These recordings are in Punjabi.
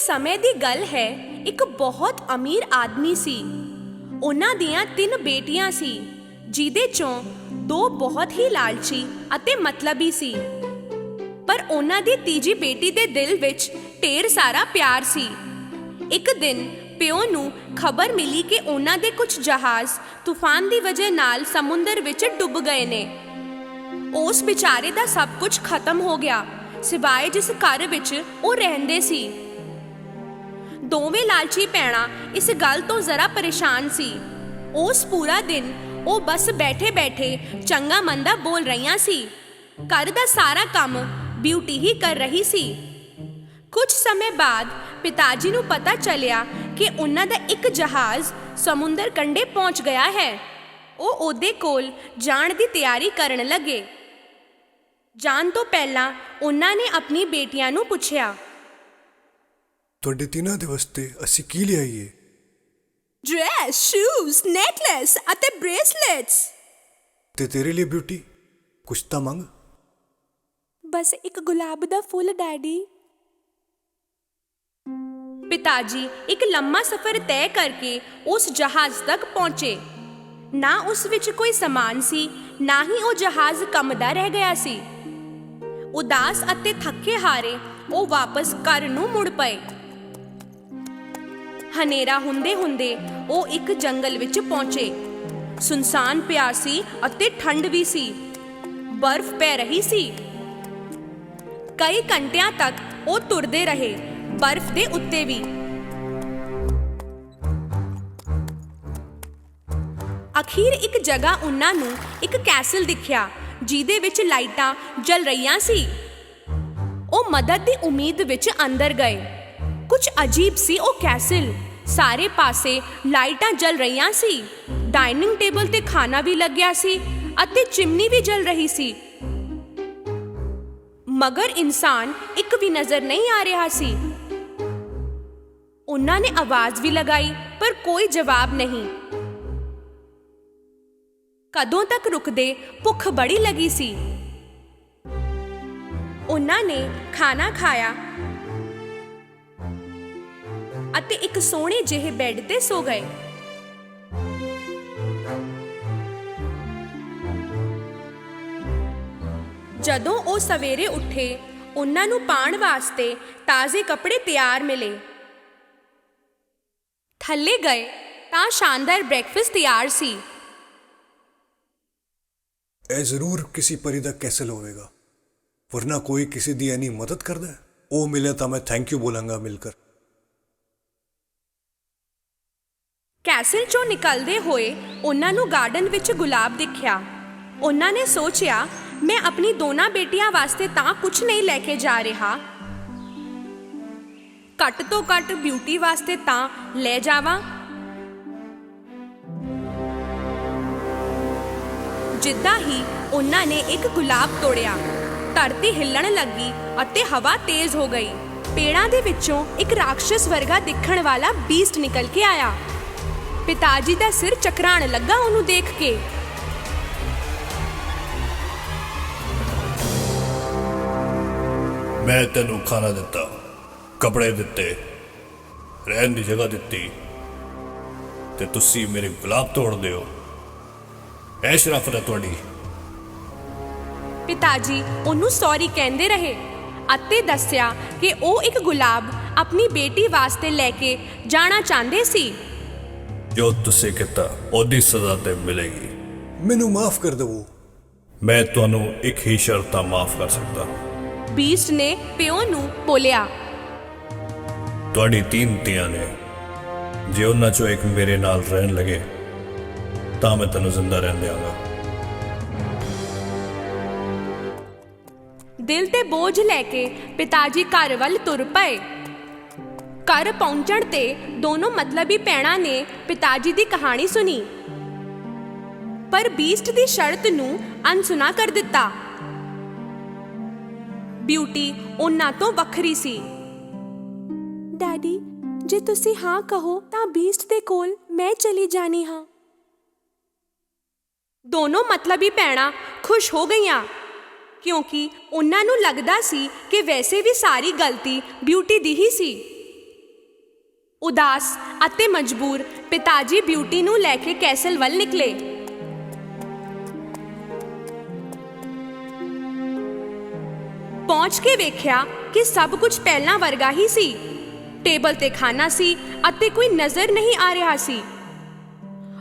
ਸਮੇਂ ਦੀ ਗੱਲ ਹੈ, ਇੱਕ ਬਹੁਤ ਅਮੀਰ ਆਦਮੀ ਸੀ। ਉਹਨਾਂ ਦੀਆਂ 3 ਬੇਟੀਆਂ ਸੀ, ਜਿਹਦੇ ਚੋਂ 2 ਬਹੁਤ ਹੀ ਲਾਲਚੀ ਅਤੇ ਮਤਲਬੀ ਸੀ। ਪਰ ਉਹਨਾਂ ਦੀ ਤੀਜੀ ਬੇਟੀ ਦੇ ਦਿਲ ਵਿੱਚ ਢੇਰ ਸਾਰਾ ਪਿਆਰ ਸੀ। ਇੱਕ ਦਿਨ ਪਿਓ ਨੂੰ ਖਬਰ ਮਿਲੀ ਕਿ ਉਹਨਾਂ ਦੇ ਕੁਝ ਜਹਾਜ਼ ਤੂਫਾਨ ਦੀ ਵਜ੍ਹਾ ਨਾਲ ਸਮੁੰਦਰ ਵਿੱਚ ਡੁੱਬ ਗਏ ਨੇ। ਉਸ ਵਿਚਾਰੇ ਦਾ ਸਭ ਕੁਝ ਖਤਮ ਹੋ ਗਿਆ, ਸਿਵਾਏ ਜਿਸ ਘਰ ਵਿੱਚ ਉਹ ਰਹਿੰਦੇ ਸੀ। ਦੋਵੇਂ ਲਾਲਚੀ ਭੈਣਾਂ ਇਸ ਗੱਲ ਤੋਂ ਜ਼ਰਾ ਪਰੇਸ਼ਾਨ ਸੀ। ਉਸ ਪੂਰਾ ਦਿਨ ਉਹ ਬਸ ਬੈਠੇ-ਬੈਠੇ ਚੰਗਾ ਮੰਦਾ ਬੋਲ ਰਹੀਆਂ ਸੀ। ਘਰ ਦਾ ਸਾਰਾ ਕੰਮ ਬਿਊਟੀ ਹੀ ਕਰ ਰਹੀ ਸੀ। ਕੁਝ ਸਮੇਂ ਬਾਅਦ ਪਿਤਾ ਜੀ ਨੂੰ ਪਤਾ ਚੱਲਿਆ ਕਿ ਉਹਨਾਂ ਦਾ ਇੱਕ ਜਹਾਜ਼ ਸਮੁੰਦਰ ਕੰਢੇ ਪਹੁੰਚ ਗਿਆ ਹੈ। ਉਹ ਉਹਦੇ ਕੋਲ ਜਾਣ ਦੀ ਤਿਆਰੀ ਕਰਨ ਲੱਗੇ। ਜਾਣ ਤੋਂ ਪਹਿਲਾਂ ਉਹਨਾਂ ਨੇ ਆਪਣੀ ਬੇਟੀਆਂ ਨੂੰ ਪੁੱਛਿਆ, ਤੁਹਾਡੇ ਤਿੰਨਾਂ ਦੇ ਵਾਸਤੇ ਅਸੀਂ ਕੀ ਲਿਆਈਏ? ਡਰੈਸ, ਸ਼ੂਜ਼, ਨੈਕਲੈਸ ਅਤੇ ਬ੍ਰੇਸਲੇਟਸ। ਤੇ ਤੇਰੇ ਲਈ ਬਿਊਟੀ, ਕੁਛ ਤਾਂ ਮੰਗ। ਬਸ ਇੱਕ ਗੁਲਾਬ ਦਾ ਫੁੱਲ ਡੈਡੀ। ਪਿਤਾ ਜੀ ਇੱਕ ਲੰਮਾ ਸਫ਼ਰ ਤੈਅ ਕਰਕੇ ਉਸ ਜਹਾਜ਼ ਤੱਕ ਪਹੁੰਚੇ। ਨਾ ਉਸ ਵਿੱਚ ਕੋਈ ਸਮਾਨ ਸੀ, ਨਾ ਹੀ ਉਹ ਜਹਾਜ਼ ਕੰਮਦਾ ਰਹਿ ਗਿਆ ਸੀ। ਉਦਾਸ ਅਤੇ ਥੱਕੇ ਹਾਰੇ ਉਹ ਵਾਪਸ ਘਰ ਨੂੰ ਮੁੜ ਪਏ। ਹਨੇਰਾ ਹੁੰਦੇ ਉਹ ਇੱਕ ਜੰਗਲ ਵਿੱਚ ਪਹੁੰਚੇ। ਸੁਨਸਾਨ ਪਿਆ ਸੀ ਅਤੇ ਠੰਡ ਵੀ ਸੀ। ਬਰਫ਼ ਪੈ ਰਹੀ ਸੀ। ਕਈ ਘੰਟਿਆਂ ਤੱਕ ਉਹ ਤੁਰਦੇ ਰਹੇ, ਬਰਫ਼ ਦੇ ਉੱਤੇ ਵੀ। ਅਖੀਰ ਇੱਕ ਜਗ੍ਹਾ ਉਹਨਾਂ ਨੂੰ ਇੱਕ ਕੈਸਲ ਦਿਖਿਆ, ਜਿਹਦੇ ਵਿੱਚ ਲਾਈਟਾਂ ਜਲ ਰਹੀਆਂ ਸੀ। ਉਹ ਮਦਦ ਦੀ ਉਮੀਦ ਵਿੱਚ ਅੰਦਰ ਗਏ। ਕੁਝ ਅਜੀਬ ਸੀ ਉਹ ਕੈਸਲ। ਸਾਰੇ ਪਾਸੇ ਲਾਈਟਾਂ ਜਲ ਰਹੀਆਂ ਸੀ। ਡਾਈਨਿੰਗ ਟੇਬਲ ਤੇ ਖਾਣਾ ਵੀ ਲੱਗਿਆ ਸੀ ਅਤੇ ਚਿਮਨੀ ਵੀ ਜਲ ਰਹੀ ਸੀ। ਮਗਰ ਇਨਸਾਨ ਇੱਕ ਵੀ ਨਜ਼ਰ ਨਹੀਂ ਆ ਰਿਹਾ ਸੀ। ਉਹਨਾਂ ਨੇ ਆਵਾਜ਼ ਵੀ ਲਗਾਈ, ਪਰ ਕੋਈ ਜਵਾਬ ਨਹੀਂ। ਕਦੋਂ ਤੱਕ ਰੁਕਦੇ? ਭੁੱਖ ਬੜੀ ਲੱਗੀ ਸੀ। ਉਹਨਾਂ ਨੇ ਖਾਣਾ ਖਾਇਆ ਅਤੇ ਇੱਕ ਸੋਹਣੇ ਜਿਹੇ ਬੈੱਡ ਤੇ ਸੋ ਗਏ। ਜਦੋਂ ਉਹ ਸਵੇਰੇ ਉੱਠੇ, ਉਹਨਾਂ ਨੂੰ ਪਾਣ ਵਾਸਤੇ ਤਾਜ਼ੇ ਕੱਪੜੇ ਤਿਆਰ ਮਿਲੇ। ਥੱਲੇ ਗਏ ਤਾਂ ਸ਼ਾਨਦਾਰ ਬ੍ਰੇਕਫਾਸਟ ਤਿਆਰ ਸੀ। ਇਹ ਜ਼ਰੂਰ ਕਿਸੇ ਪਰੀ ਦਾ ਕੈਸਲ ਹੋਵੇਗਾ, ਵਰਨਾ ਕੋਈ ਕਿਸੇ ਦੀ ਐਨੀ ਮਦਦ ਕਰਦਾ। ਉਹ ਮਿਲੇ ਤਾਂ ਮੈਂ ਥੈਂਕ ਯੂ ਬੋਲਾਂਗਾ ਮਿਲਕਰ। ਕੈਸਲ ਚੋਂ ਨਿਕਲਦੇ ਹੋਏ ਉਹਨਾਂ ਨੂੰ ਗਾਰਡਨ ਵਿੱਚ ਗੁਲਾਬ ਦਿਖਿਆ। ਉਹਨਾਂ ਨੇ ਸੋਚਿਆ, ਮੈਂ ਆਪਣੀ ਦੋਨਾਂ ਬੇਟੀਆਂ ਵਾਸਤੇ ਤਾਂ ਕੁਝ ਨਹੀਂ ਲੈ ਕੇ ਜਾ ਰਿਹਾ, ਘੱਟ ਤੋਂ ਘੱਟ ਬਿਊਟੀ ਵਾਸਤੇ ਤਾਂ ਲੈ ਜਾਵਾਂ। ਜਿੱਦਾਂ ਹੀ ਉਹਨਾਂ ਨੇ ਇੱਕ ਗੁਲਾਬ ਤੋੜਿਆ, ਧਰਤੀ ਹਿੱਲਣ ਲੱਗੀ ਅਤੇ ਹਵਾ ਤੇਜ਼ ਹੋ ਗਈ। ਪੇੜਾਂ ਦੇ ਵਿੱਚੋਂ ਇੱਕ ਰਾਖਸ਼ਸ ਵਰਗਾ ਦਿਖਣ ਵਾਲਾ ਬੀਸਟ ਨਿਕਲ ਕੇ ਆਇਆ। ਪਿਤਾ ਜੀ ਦਾ ਸਿਰ ਚੱਕਰਾਣ ਲੱਗਾ ਉਹਨੂੰ ਦੇਖ ਕੇ। ਮੈਂ ਤੈਨੂੰ ਖਾਣਾ ਦਿੱਤਾ, ਕੱਪੜੇ ਦਿੱਤੇ, ਰਹਿਣ ਦੀ ਜਗ੍ਹਾ ਦਿੱਤੀ, ਤੇ ਤੁਸੀਂ ਮੇਰੇ ਗੁਲਾਬ ਤੋੜਦੇ ਹੋ। ਇਹ ਸ਼ਰਾਫਤ ਹੈ ਤੁਹਾਡੀ। ਪਿਤਾ ਜੀ ਉਹਨੂੰ ਸੌਰੀ ਕਹਿੰਦੇ ਰਹੇ ਅਤੇ ਦੱਸਿਆ ਕਿ ਉਹ ਇੱਕ ਗੁਲਾਬ ਆਪਣੀ ਬੇਟੀ ਵਾਸਤੇ ਲੈ ਕੇ ਜਾਣਾ ਚਾਹੁੰਦੇ ਸੀ। ਜੋ ਤੁਸੀਂ ਕੀਤਾ ਉਹਦੀ ਸਜ਼ਾ ਤੇ ਮਿਲੇਗੀ। ਮੈਨੂੰ ਮਾਫ ਕਰ ਦੇਵੋ। ਮੈਂ ਤੁਹਾਨੂੰ ਇੱਕ ਹੀ ਸ਼ਰਤ ਤਾਂ ਮਾਫ ਕਰ ਸਕਦਾ। ਬੀਸਟ ਨੇ ਪਿਓ ਨੂੰ ਬੋਲਿਆ, ਤੁਹਾਡੀ 3 ਧੀਆਂ ਨੇ, ਜੇ ਉਹਨਾਂ ਚੋਂ ਇੱਕ ਮੇਰੇ ਨਾਲ ਰਹਿਣ ਲੱਗੇ ਤਾਂ ਮੈਂ ਤੈਨੂੰ ਜ਼ਿੰਦਾ ਰਹਿਣ ਦਿਆਂਗਾ। ਦਿਲ ਤੇ ਬੋਝ ਲੈ ਕੇ ਪਿਤਾ ਜੀ ਘਰ ਵੱਲ ਤੁਰ ਪਏ। ਘਰ ਪਹੁੰਚਣ ਤੇ ਦੋਨੋਂ ਮਤਲਬੀ ਭੈਣਾਂ ਨੇ ਪਿਤਾ ਜੀ ਦੀ ਕਹਾਣੀ ਸੁਣੀ, ਪਰ ਬੀਸਟ ਦੀ ਸ਼ਰਤ ਨੂੰ ਅਣਸੁਣਾ ਕਰ ਦਿੱਤਾ। ਬਿਊਟੀ ਉਹਨਾਂ ਤੋਂ ਵੱਖਰੀ ਸੀ। ਡੈਡੀ, ਜੇ ਤੁਸੀਂ ਹਾਂ ਕਹੋ ਤਾਂ ਬੀਸਟ ਦੇ ਕੋਲ ਮੈਂ ਚਲੀ ਜਾਣੀ ਹਾਂ। ਦੋਨੋਂ ਮਤਲਬੀ ਭੈਣਾਂ ਖੁਸ਼ ਹੋ ਗਈਆਂ, ਕਿਉਂਕਿ ਉਹਨਾਂ ਨੂੰ ਲੱਗਦਾ ਸੀ ਕਿ ਵੈਸੇ ਵੀ ਸਾਰੀ ਗਲਤੀ ਬਿਊਟੀ ਦੀ ਹੀ ਸੀ। ਉਦਾਸ ਅਤੇ ਮਜਬੂਰ ਪਿਤਾ ਜੀ ਬਿਊਟੀ ਨੂੰ ਲੈ ਕੇ ਕੈਸਲ ਵੱਲ ਨਿਕਲੇ। ਪਹੁੰਚ ਕੇ ਵੇਖਿਆ ਕਿ ਸਭ ਕੁਝ ਪਹਿਲਾਂ ਵਰਗਾ ਹੀ ਸੀ। ਟੇਬਲ ਤੇ ਖਾਣਾ ਸੀ ਅਤੇ ਕੋਈ ਨਜ਼ਰ ਨਹੀਂ ਆ ਰਿਹਾ ਸੀ।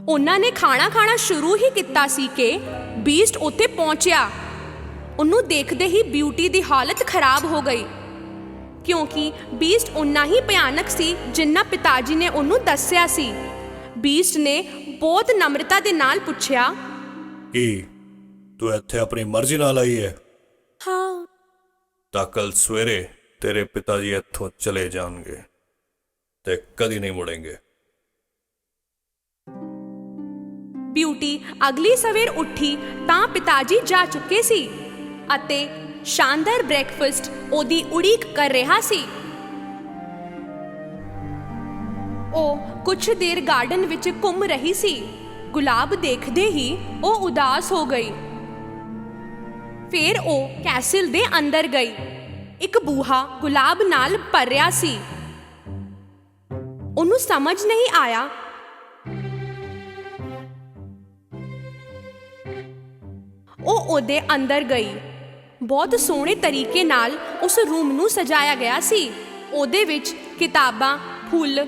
ਉਹਨਾਂ ਨੇ ਖਾਣਾ ਖਾਣਾ ਸ਼ੁਰੂ ਹੀ ਕੀਤਾ ਸੀ ਕਿ ਬੀਸਟ ਉੱਥੇ ਪਹੁੰਚਿਆ। ਉਹਨੂੰ ਦੇਖਦੇ ਹੀ ਬਿਊਟੀ ਦੀ ਹਾਲਤ ਖਰਾਬ ਹੋ ਗਈ, ਕਿਉਂਕਿ ਬੀਸਟ ਉਨਾ ਹੀ ਭਿਆਨਕ ਸੀ ਜਿੰਨਾ ਪਿਤਾ ਜੀ ਨੇ ਉਹਨੂੰ ਦੱਸਿਆ ਸੀ। ਬੀਸਟ ਨੇ ਬਹੁਤ ਨਮਰਤਾ ਦੇ ਨਾਲ ਪੁੱਛਿਆ, ਕੀ ਤੂੰ ਇੱਥੇ ਆਪਣੀ ਮਰਜ਼ੀ ਨਾਲ ਆਈ ਹੈ? ਹਾਂ। ਤਾਂ ਕੱਲ ਸਵੇਰੇ ਤੇਰੇ ਪਿਤਾ ਜੀ ਇੱਥੋਂ ਚਲੇ ਜਾਣਗੇ ਤੇ ਕਦੀ ਨਹੀਂ ਮੁੜेंगे। ਬਿਊਟੀ ਅਗਲੀ ਸਵੇਰ ਉੱਠੀ ਤਾਂ ਪਿਤਾ ਜੀ ਜਾ ਚੁੱਕੇ ਸੀ ਅਤੇ ਸ਼ਾਨਦਾਰ ਬ੍ਰੇਕਫਾਸਟ ਉਹਦੀ ਉਡੀਕ ਕਰ ਰਿਹਾ ਸੀ। ਉਹ ਕੁਝ ਦੇਰ ਗਾਰਡਨ ਵਿੱਚ ਘੁੰਮ ਰਹੀ ਸੀ। ਗੁਲਾਬ ਦੇਖਦੇ ਹੀ ਉਹ ਉਦਾਸ ਹੋ ਗਈ। ਫਿਰ ਉਹ ਕੈਸਲ ਦੇ ਅੰਦਰ ਗਈ। ਇੱਕ ਬੂਹਾ ਗੁਲਾਬ ਨਾਲ ਭਰਿਆ ਸੀ। ਉਹਨੂੰ ਸਮਝ ਨਹੀਂ ਆਇਆ ਉਹ ਉਹਦੇ ਅੰਦਰ ਗਈ। ਬਹੁਤ ਸੋਹਣੇ ਤਰੀਕੇ ਨਾਲ ਉਸ ਰੂਮ ਨੂੰ ਸਜਾਇਆ ਗਿਆ ਸੀ। ਉਹਦੇ ਵਿੱਚ ਕਿਤਾਬਾਂ, ਫੁੱਲ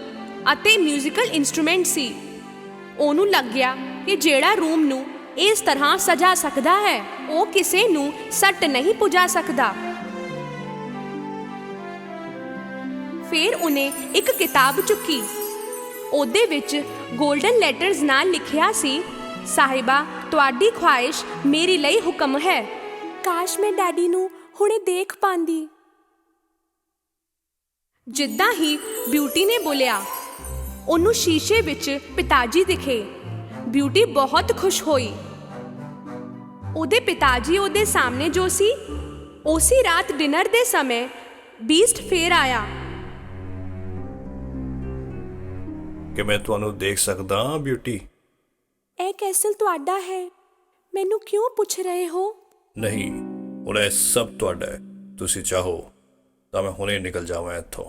ਅਤੇ ਮਿਊਜ਼ੀਕਲ ਇਨਸਟਰੂਮੈਂਟ ਸੀ। ਉਹਨੂੰ ਲੱਗਿਆ ਕਿ ਜਿਹੜਾ ਰੂਮ ਨੂੰ ਇਸ ਤਰ੍ਹਾਂ ਸਜਾ ਸਕਦਾ ਹੈ ਉਹ ਕਿਸੇ ਨੂੰ ਸੱਟ ਨਹੀਂ ਪੁਜਾ ਸਕਦਾ। ਫਿਰ ਉਹਨੇ ਇੱਕ ਕਿਤਾਬ ਚੁੱਕੀ। ਉਹਦੇ ਵਿੱਚ ਗੋਲਡਨ ਲੈਟਰਸ ਨਾਲ ਲਿਖਿਆ ਸੀ, ਸਾਹਿਬਾ ਤੁਹਾਡੀ ਖੁਆਇਸ਼ ਮੇਰੀ ਲਈ ਹੁਕਮ ਹੈ। ਕਾਸ਼ ਮੈਂ ਡੈਡੀ ਨੂੰ ਹੁਣੇ ਦੇਖ ਪਾਂਦੀ। ਜਿੱਦਾਂ ਹੀ ਬਿਊਟੀ ਨੇ ਬੋਲਿਆ, ਉਹਨੂੰ ਸ਼ੀਸ਼ੇ ਵਿੱਚ ਪਿਤਾ ਜੀ ਦਿਖੇ। ਬਿਊਟੀ ਬਹੁਤ ਖੁਸ਼ ਹੋਈ। ਉਹਦੇ ਪਿਤਾ ਜੀ ਉਹਦੇ ਸਾਹਮਣੇ ਜੋ ਸੀ, ਉਸੇ ਰਾਤ ਡਿਨਰ ਦੇ ਸਮੇਂ ਬੀਸਟ ਫੇਰ ਆਇਆ। ਕਿ ਮੈਂ ਤੁਹਾਨੂੰ ਦੇਖ ਸਕਦਾ ਹਾਂ ਬਿਊਟੀ? ਇਹ ਕੈਸਲ ਤੁਹਾਡਾ ਹੈ, ਮੈਨੂੰ ਕਿਉਂ ਪੁੱਛ ਰਹੇ ਹੋ? ਨਹੀਂ, ਹੁਣ ਇਹ ਸਭ ਤੁਹਾਡਾ ਹੈ। ਤੁਸੀਂ ਚਾਹੋ ਤਾਂ ਮੈਂ ਹੁਣੇ ਨਿਕਲ ਜਾਵਾਂ ਇੱਥੋਂ।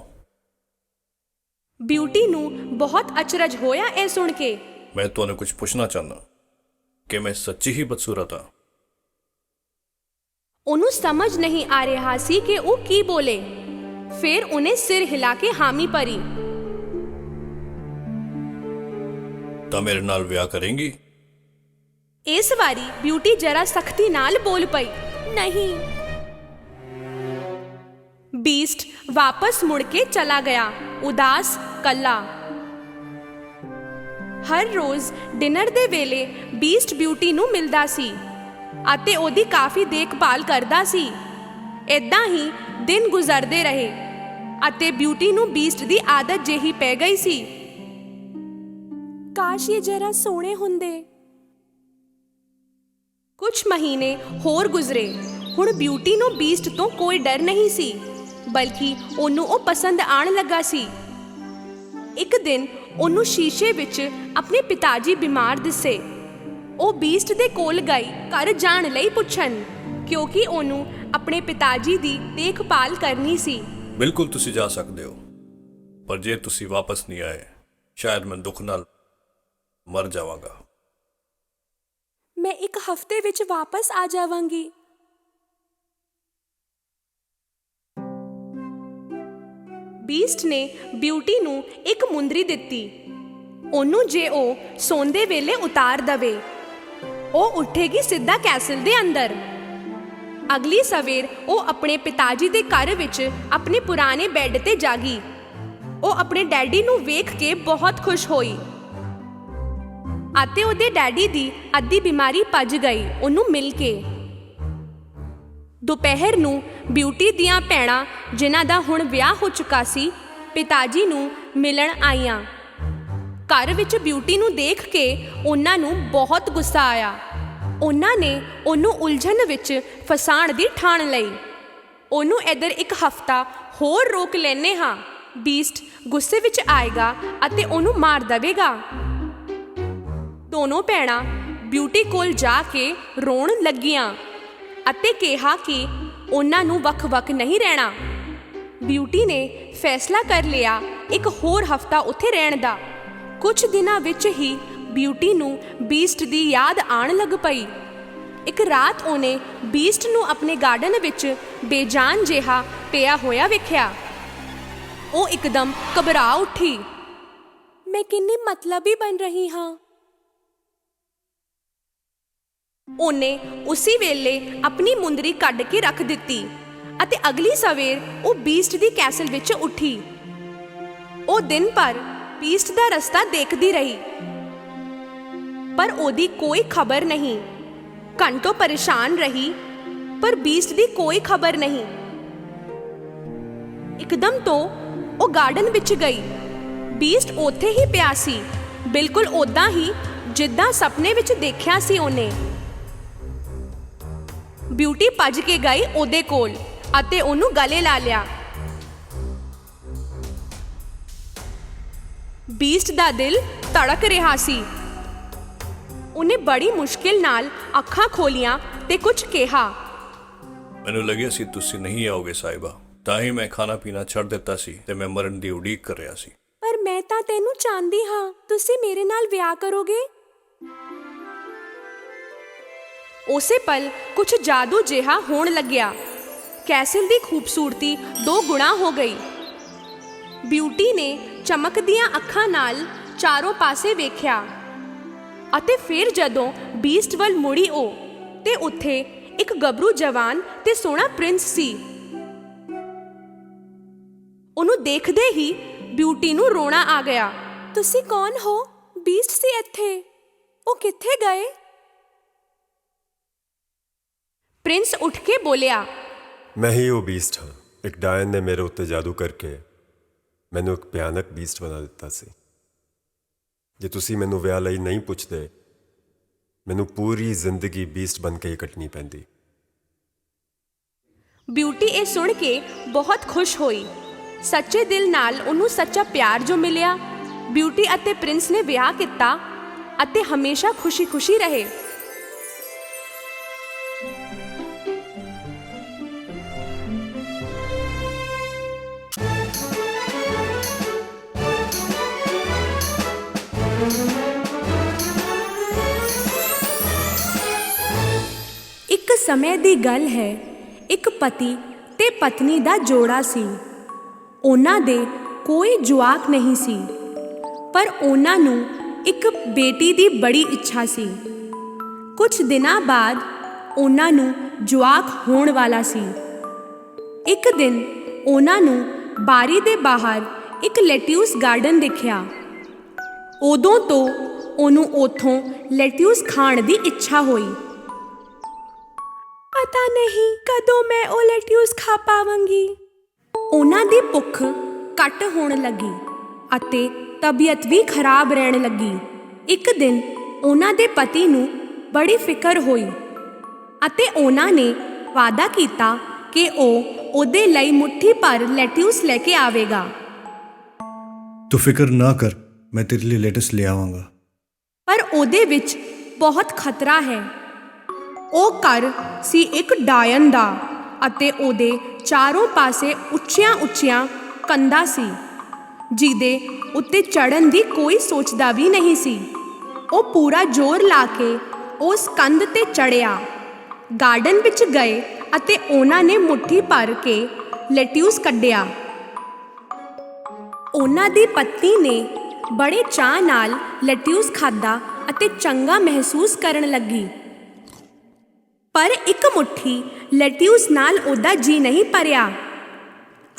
ਬਿਊਟੀ ਨੂੰ ਬਹੁਤ ਅਚਰਜ ਹੋਇਆ ਇਹ ਸੁਣ ਕੇ। ਮੈਂ ਤੁਹਾਨੂੰ ਕੁਝ ਪੁੱਛਣਾ ਚਾਹੁੰਦਾ ਕਿ ਮੈਂ ਸੱਚੀ ਹੀ ਬਦਸੂਰਤ ਹਾਂ? ਉਹਨੂੰ ਸਮਝ ਨਹੀਂ ਆ ਰਿਹਾ ਸੀ ਕਿ ਉਹ ਕੀ ਬੋਲੇ। ਫਿਰ ਉਹਨੇ ਸਿਰ ਹਿਲਾ ਕੇ ਹਾਮੀ ਭਰੀ। ਤਾਂ ਮੇਰੇ ਨਾਲ ਵਿਆਹ ਕਰੇਂਗੀ? ਇਸ ਵਾਰੀ ਬਿਊਟੀ ਜਰਾ ਸਖਤੀ ਨਾਲ ਬੋਲ ਪਈ, ਨਹੀਂ। ਬੀਸਟ ਵਾਪਸ ਮੁੜ ਕੇ ਚਲਾ ਗਿਆ, ਉਦਾਸ, ਕੱਲਾ। ਹਰ ਰੋਜ਼ ਡਿਨਰ ਦੇ ਵੇਲੇ ਬੀਸਟ ਬਿਊਟੀ ਨੂੰ ਮਿਲਦਾ ਸੀ ਅਤੇ ਉਹਦੀ ਕਾਫੀ ਦੇਖਭਾਲ ਕਰਦਾ ਸੀ। ਏਦਾਂ ਹੀ ਦਿਨ ਗੁਜ਼ਰਦੇ ਰਹੇ ਅਤੇ ਬਿਊਟੀ ਨੂੰ ਬੀਸਟ ਦੀ ਆਦਤ ਜਿਹੀ ਪੈ ਗਈ ਸੀ। ਕਾਸ਼ ਇਹ ਜਰਾ ਸੋਹਣੇ ਹੁੰਦੇ। ਕੁਝ ਮਹੀਨੇ ਹੋਰ ਗੁਜ਼ਰੇ। ਹੁਣ ਬਿਊਟੀ ਨੂੰ ਬੀਸਟ ਤੋਂ ਕੋਈ ਡਰ ਨਹੀਂ ਸੀ, ਬਲਕਿ ਉਹਨੂੰ ਉਹ ਪਸੰਦ ਆਣ ਲੱਗਾ ਸੀ। ਇੱਕ ਦਿਨ ਉਹਨੂੰ ਸ਼ੀਸ਼ੇ ਵਿੱਚ ਆਪਣੇ ਪਿਤਾ ਜੀ ਬਿਮਾਰ ਦਿਸੇ। ਉਹ ਬੀਸਟ ਦੇ ਕੋਲ ਗਈ ਘਰ ਜਾਣ ਲਈ ਪੁੱਛਣ, ਕਿਉਂਕਿ ਉਹਨੂੰ ਆਪਣੇ ਪਿਤਾ ਜੀ ਦੀ ਦੇਖਭਾਲ ਕਰਨੀ ਸੀ। ਬਿਲਕੁਲ ਤੁਸੀਂ ਜਾ ਸਕਦੇ ਹੋ, ਪਰ ਜੇ ਤੁਸੀਂ ਵਾਪਸ ਨਹੀਂ ਆਏ ਸ਼ਾਇਦ ਮੈਂ ਦੁੱਖ ਨਾਲ ਮਰ ਜਾਵਾਂਗਾ। ਮੈਂ ਇੱਕ ਹਫ਼ਤੇ ਵਿੱਚ ਵਾਪਸ ਆ ਜਾਵਾਂਗੀ। ਬੀਸਟ ਨੇ ਬਿਊਟੀ ਨੂੰ ਇੱਕ ਮੁੰਦਰੀ ਦਿੱਤੀ। ਉਹਨੂੰ ਜੇ ਉਹ ਸੌਂਦੇ ਵੇਲੇ ਉਤਾਰ ਦਵੇ, ਉਹ ਉੱਠੇਗੀ ਸਿੱਧਾ ਕੈਸਲ ਦੇ ਅੰਦਰ। ਅਗਲੀ ਸਵੇਰ ਉਹ ਆਪਣੇ ਪਿਤਾ ਜੀ ਦੇ ਘਰ ਵਿੱਚ ਆਪਣੇ ਪੁਰਾਣੇ ਬੈੱਡ ਤੇ ਜਾਗੀ। ਉਹ ਆਪਣੇ ਡੈਡੀ ਨੂੰ ਵੇਖ ਕੇ ਬਹੁਤ ਖੁਸ਼ ਹੋਈ ਅਤੇ ਉਹਦੇ ਡੈਡੀ ਦੀ ਅੱਧੀ ਬਿਮਾਰੀ ਭੱਜ ਗਈ ਉਹਨੂੰ ਮਿਲ ਕੇ। ਦੁਪਹਿਰ ਨੂੰ ਬਿਊਟੀ ਦੀਆਂ ਭੈਣਾਂ, ਜਿਨ੍ਹਾਂ ਦਾ ਹੁਣ ਵਿਆਹ ਹੋ ਚੁੱਕਾ ਸੀ, ਪਿਤਾ ਜੀ ਨੂੰ ਮਿਲਣ ਆਈਆਂ। ਘਰ ਵਿੱਚ ਬਿਊਟੀ ਨੂੰ ਦੇਖ ਕੇ ਉਹਨਾਂ ਨੂੰ ਬਹੁਤ ਗੁੱਸਾ ਆਇਆ। ਉਹਨਾਂ ਨੇ ਉਹਨੂੰ ਉਲਝਣ ਵਿੱਚ ਫਸਾਉਣ ਦੀ ਠਾਣ ਲਈ। ਉਹਨੂੰ ਇੱਧਰ ਇੱਕ ਹਫ਼ਤਾ ਹੋਰ ਰੋਕ ਲੈਂਦੇ ਹਾਂ। ਬੀਸਟ ਗੁੱਸੇ ਵਿੱਚ ਆਏਗਾ ਅਤੇ ਉਹਨੂੰ ਮਾਰ ਦੇਵੇਗਾ। ਦੋਨੋਂ ਭੈਣਾਂ ਬਿਊਟੀ ਕੋਲ ਜਾ ਕੇ ਰੋਣ ਲੱਗੀਆਂ ਅਤੇ ਕਿਹਾ ਕਿ ਉਹਨਾਂ ਨੂੰ ਵੱਖ-ਵੱਖ ਨਹੀਂ ਰਹਿਣਾ। ਬਿਊਟੀ ਨੇ ਫੈਸਲਾ ਕਰ ਲਿਆ ਇੱਕ ਹੋਰ ਹਫ਼ਤਾ ਉੱਥੇ ਰਹਿਣ ਦਾ। ਕੁਝ ਦਿਨਾਂ ਵਿੱਚ ਹੀ ਬਿਊਟੀ ਨੂੰ ਬੀਸਟ ਦੀ ਯਾਦ ਆਉਣ ਲੱਗ ਪਈ। ਇੱਕ ਰਾਤ ਉਹਨੇ ਬੀਸਟ ਨੂੰ ਆਪਣੇ ਗਾਰਡਨ ਵਿੱਚ ਬੇਜਾਨ ਜਿਹਾ ਪਿਆ ਹੋਇਆ ਵੇਖਿਆ। ਉਹ ਇੱਕਦਮ ਘਬਰਾ ਉੱਠੀ। ਮੈਂ ਕਿੰਨੀ ਮਤਲਬੀ ਬਣ ਰਹੀ ਹਾਂ। ਉਹਨੇ ਉਸੇ ਵੇਲੇ ਆਪਣੀ ਮੁੰਦਰੀ ਕੱਢ ਕੇ ਰੱਖ ਦਿੱਤੀ ਅਤੇ ਅਗਲੀ ਸਵੇਰ ਉਹ ਬੀਸਟ ਦੀ ਕੈਸਲ ਵਿੱਚ ਉੱਠੀ। ਉਹ ਦਿਨ ਭਰ ਬੀਸਟ ਦਾ ਰਸਤਾ ਦੇਖਦੀ ਰਹੀ, ਪਰ ਉਹਦੀ ਕੋਈ ਖਬਰ ਨਹੀਂ। ਘੰਟੋਂ ਪਰੇਸ਼ਾਨ ਰਹੀ, ਪਰ ਬੀਸਟ ਦੀ ਕੋਈ ਖਬਰ ਨਹੀਂ। ਇੱਕਦਮ ਤੋਂ ਉਹ ਗਾਰਡਨ ਵਿੱਚ ਗਈ। ਬੀਸਟ ਉੱਥੇ ਹੀ ਪਿਆ ਸੀ, ਬਿਲਕੁਲ ਓਦਾਂ ਹੀ ਜਿੱਦਾਂ ਸੁਪਨੇ ਵਿੱਚ ਦੇਖਿਆ ਸੀ ਉਹਨੇ। ਬਿਊਟੀ ਭੱਜ ਕੇ ਗਈ ਉਹਦੇ ਕੋਲ ਅਤੇ ਉਹਨੂੰ ਗਲੇ ਲਾ ਲਿਆ। ਬੀਸਟ ਦਾ ਦਿਲ ਧੜਕ ਰਿਹਾ ਸੀ। ਉਹਨੇ ਬੜੀ ਮੁਸ਼ਕਿਲ ਨਾਲ ਅੱਖਾਂ ਖੋਲੀਆਂ ਤੇ ਕੁਝ ਕਿਹਾ। ਮੈਨੂੰ ਲੱਗਿਆ ਸੀ ਤੁਸੀਂ ਨਹੀਂ ਆਓਗੇ ਸਾਹਿਬਾ, ਤਾਂ ਹੀ ਮੈਂ ਖਾਣਾ ਪੀਣਾ ਛੱਡ ਦਿੱਤਾ ਸੀ ਤੇ ਮੈਂ ਮਰਨ ਦੀ ਉਡੀਕ ਕਰ ਰਿਹਾ ਸੀ। ਪਰ ਮੈਂ ਤਾਂ ਤੈਨੂੰ ਚਾਹੁੰਦੀ ਹਾਂ, ਤੁਸੀਂ ਮੇਰੇ ਨਾਲ ਵਿਆਹ ਕਰੋਗੇ? ਉਸੇ ਪਲ ਕੁਝ ਜਾਦੂ ਜਿਹਾ ਹੋਣ ਲੱਗਿਆ। ਕੈਸਲ ਦੀ ਖੂਬਸੂਰਤੀ 2 ਗੁਣਾ ਹੋ ਗਈ। ਬਿਊਟੀ ਨੇ ਚਮਕਦੀਆਂ ਅੱਖਾਂ ਨਾਲ ਚਾਰੋਂ ਪਾਸੇ ਵੇਖਿਆ ਅਤੇ ਫਿਰ ਜਦੋਂ ਬੀਸਟ ਵੱਲ ਮੁੜੀ ਉਹ ਤੇ ਉੱਥੇ ਇੱਕ ਗੱਭਰੂ ਜਵਾਨ ਤੇ ਸੋਹਣਾ ਪ੍ਰਿੰਸ ਸੀ। ਉਹਨੂੰ ਦੇਖਦੇ ਹੀ ਬਿਊਟੀ ਨੂੰ ਰੋਣਾ ਆ ਗਿਆ। ਤੁਸੀਂ ਕੌਣ ਹੋ? ਬੀਸਟ ਸੀ ਇੱਥੇ, ਉਹ ਕਿੱਥੇ ਗਏ? ਪ੍ਰਿੰਸ ਉੱਠ ਕੇ ਬੋਲਿਆ, ਮੈਂ ਹੀ ਉਹ ਬੀਸਟ ਹਾਂ। ਇੱਕ ਡਾਇਨ ਨੇ ਮੇਰੇ ਉੱਤੇ ਜਾਦੂ ਕਰਕੇ ਮੈਨੂੰ ਇੱਕ ਭਿਆਨਕ ਬੀਸਟ ਬਣਾ ਦਿੱਤਾ ਸੀ। ਜੇ ਤੁਸੀਂ ਮੈਨੂੰ ਵਿਆਹ ਲਈ ਨਹੀਂ ਪੁੱਛਦੇ, ਮੈਨੂੰ ਪੂਰੀ ਜ਼ਿੰਦਗੀ ਬੀਸਟ ਬਣ ਕੇ ਹੀ ਕੱਟਣੀ ਪੈਂਦੀ। ਬਿਊਟੀ ਇਹ ਸੁਣ ਕੇ ਬਹੁਤ ਖੁਸ਼ ਹੋਈ। ਸੱਚੇ ਦਿਲ ਨਾਲ ਉਹਨੂੰ ਸੱਚਾ ਪਿਆਰ ਜੋ ਮਿਲਿਆ। ਬਿਊਟੀ ਅਤੇ ਪ੍ਰਿੰਸ ਨੇ ਵਿਆਹ ਕੀਤਾ ਅਤੇ ਹਮੇਸ਼ਾ ਖੁਸ਼ੀ-ਖੁਸ਼ੀ ਰਹੇ। ਇੱਕ ਸਮੇਂ ਦੀ ਗੱਲ ਹੈ, ਇੱਕ ਪਤੀ ਤੇ ਪਤਨੀ ਦਾ ਜੋੜਾ ਸੀ। ਉਹਨਾਂ ਦੇ ਕੋਈ ਜਵਾਕ ਨਹੀਂ ਸੀ, ਪਰ ਉਹਨਾਂ ਨੂੰ ਇੱਕ ਬੇਟੀ ਦੀ ਬੜੀ ਇੱਛਾ ਸੀ। ਕੁਝ ਦਿਨਾਂ ਬਾਅਦ ਉਹਨਾਂ ਨੂੰ ਜਵਾਕ ਹੋਣ ਵਾਲਾ ਸੀ। ਇੱਕ ਦਿਨ ਉਹਨਾਂ ਨੂੰ ਬਾਰੀ ਦੇ ਬਾਹਰ ਇੱਕ ਲੈਟਿਊਸ ਗਾਰਡਨ ਦਿਖਿਆ। ਉਦੋਂ ਤੋਂ ਉਹਨੂੰ ਉੱਥੋਂ ਲੈਟਿਊਸ ਖਾਣ ਦੀ ਇੱਛਾ ਹੋਈ। ਪਤਾ ਨਹੀਂ ਕਦੋਂ ਮੈਂ ਉਹ ਲੈਟਿਊਸ ਖਾ ਪਾਵਾਂਗੀ। ਉਹਨਾਂ ਦੀ ਭੁੱਖ ਘੱਟ ਹੋਣ ਲੱਗੀ ਅਤੇ ਤਬੀਅਤ ਵੀ ਖਰਾਬ ਰਹਿਣ ਲੱਗੀ। ਇੱਕ ਦਿਨ ਉਹਨਾਂ ਦੇ ਪਤੀ ਨੂੰ ਬੜੀ ਫਿਕਰ ਹੋਈ ਅਤੇ ਉਹਨਾਂ ਨੇ ਵਾਅਦਾ ਕੀਤਾ ਕਿ ਉਹ ਉਹਦੇ ਲਈ ਮੁੱਠੀ ਭਰ ਲੈਟਿਊਸ ਲੈ ਕੇ ਆਵੇਗਾ। ਤੂੰ ਫਿਕਰ ਨਾ ਕਰ, ਮੈਂ ਤੇਰੇ ਲਈ ਲੈਟਸ ਲੈ ਆਵਾਂਗਾ। ਪਰ ਉਹਦੇ ਵਿੱਚ ਬਹੁਤ ਖਤਰਾ ਹੈ। ਉਹ ਘਰ ਸੀ ਇੱਕ ਡਾਇਨ ਦਾ ਅਤੇ ਉਹਦੇ ਚਾਰੋਂ ਪਾਸੇ ਉੱਚੀਆਂ-ਉੱਚੀਆਂ ਕੰਧਾਂ ਸੀ, ਜਿਹਦੇ ਉੱਤੇ ਚੜ੍ਹਨ ਦੀ ਕੋਈ ਸੋਚਦਾ ਵੀ ਨਹੀਂ ਸੀ। ਉਹ ਪੂਰਾ ਜ਼ੋਰ ਲਾ ਕੇ ਉਸ ਕੰਧ ਤੇ ਚੜ੍ਹਿਆ। ਗਾਰਡਨ ਵਿੱਚ ਗਏ ਅਤੇ ਉਹਨਾਂ ਨੇ ਮੁੱਠੀ ਭਰ ਕੇ ਲੈਟਿਊਸ ਕੱਢਿਆ। ਉਹਨਾਂ ਦੀ ਪਤਨੀ ਨੇ ਬੜੇ ਚਾਅ ਨਾਲ ਲੈਟਿਊਸ ਖਾਧਾ ਅਤੇ ਚੰਗਾ ਮਹਿਸੂਸ ਕਰਨ ਲੱਗੀ। ਪਰ ਇੱਕ ਮੁੱਠੀ ਲੈਟਿਊਸ ਨਾਲ ਉਹਦਾ ਜੀ ਨਹੀਂ ਭਰਿਆ।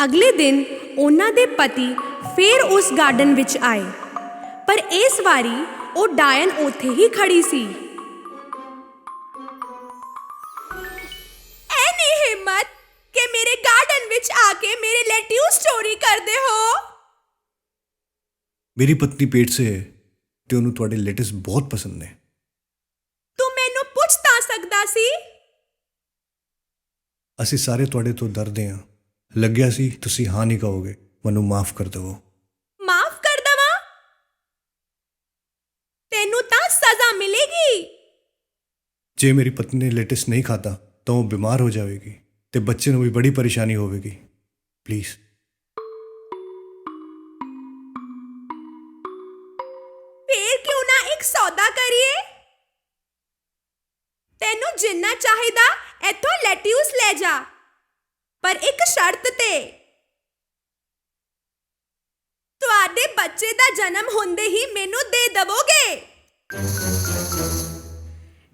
ਅਗਲੇ ਦਿਨ ਉਹਨਾਂ ਦੇ ਪਤੀ ਫਿਰ ਉਸ ਗਾਰਡਨ ਵਿੱਚ ਆਏ, ਪਰ ਇਸ ਵਾਰੀ ਉਹ ਡਾਇਨ ਉੱਥੇ ਹੀ ਖੜੀ ਸੀ। ਐਨੀ ਹਿੰਮਤ ਕਿ ਮੇਰੇ ਗਾਰਡਨ ਵਿੱਚ ਆ ਕੇ ਮੇਰੇ ਲੈਟਿਊਸ ਚੋਰੀ ਕਰਦੇ ਹੋ? ਮੇਰੀ ਪਤਨੀ ਪੇਟ ਸੇ ਹੈ ਤੇ ਉਹਨੂੰ ਤੁਹਾਡੇ ਲੈਟਸ ਬਹੁਤ ਪਸੰਦ ਨੇ। ਤੂੰ ਮੈਨੂੰ ਪੁੱਛ ਤਾਂ ਸਕਦਾ ਸੀ। ਅਸੀਂ ਸਾਰੇ ਤੁਹਾਡੇ ਤੋਂ ਡਰਦੇ ਹਾਂ। ਲੱਗਿਆ ਸੀ ਤੁਸੀਂ ਹਾਂ ਨਹੀਂ ਕਹੋਗੇ। ਮੈਨੂੰ ਮਾਫ ਕਰ ਦੇਵੋ। ਮਾਫ ਕਰ ਦੇਵਾਂ? ਤੈਨੂੰ ਤਾਂ ਸਜ਼ਾ ਮਿਲੇਗੀ। ਜੇ ਮੇਰੀ ਪਤਨੀ ਨੇ ਲੈਟਸ ਨਹੀਂ ਖਾਧਾ ਤਾਂ ਉਹ ਬਿਮਾਰ ਹੋ ਜਾਵੇਗੀ ਤੇ ਬੱਚੇ ਨੂੰ ਵੀ ਬੜੀ ਪਰੇਸ਼ਾਨੀ ਹੋਵੇਗੀ। ਪਲੀਜ਼ ਜਿੰਨਾ ਚਾਹੀਦਾ ਇੱਥੋਂ ਲੈਟਿਊਸ ਲੈ ਜਾ, ਪਰ ਇੱਕ ਸ਼ਰਤ ਤੇ। ਤੁਹਾਡੇ ਬੱਚੇ ਦਾ ਜਨਮ ਹੁੰਦੇ ਹੀ ਮੈਨੂੰ ਦੇ ਦਵੋਗੇ।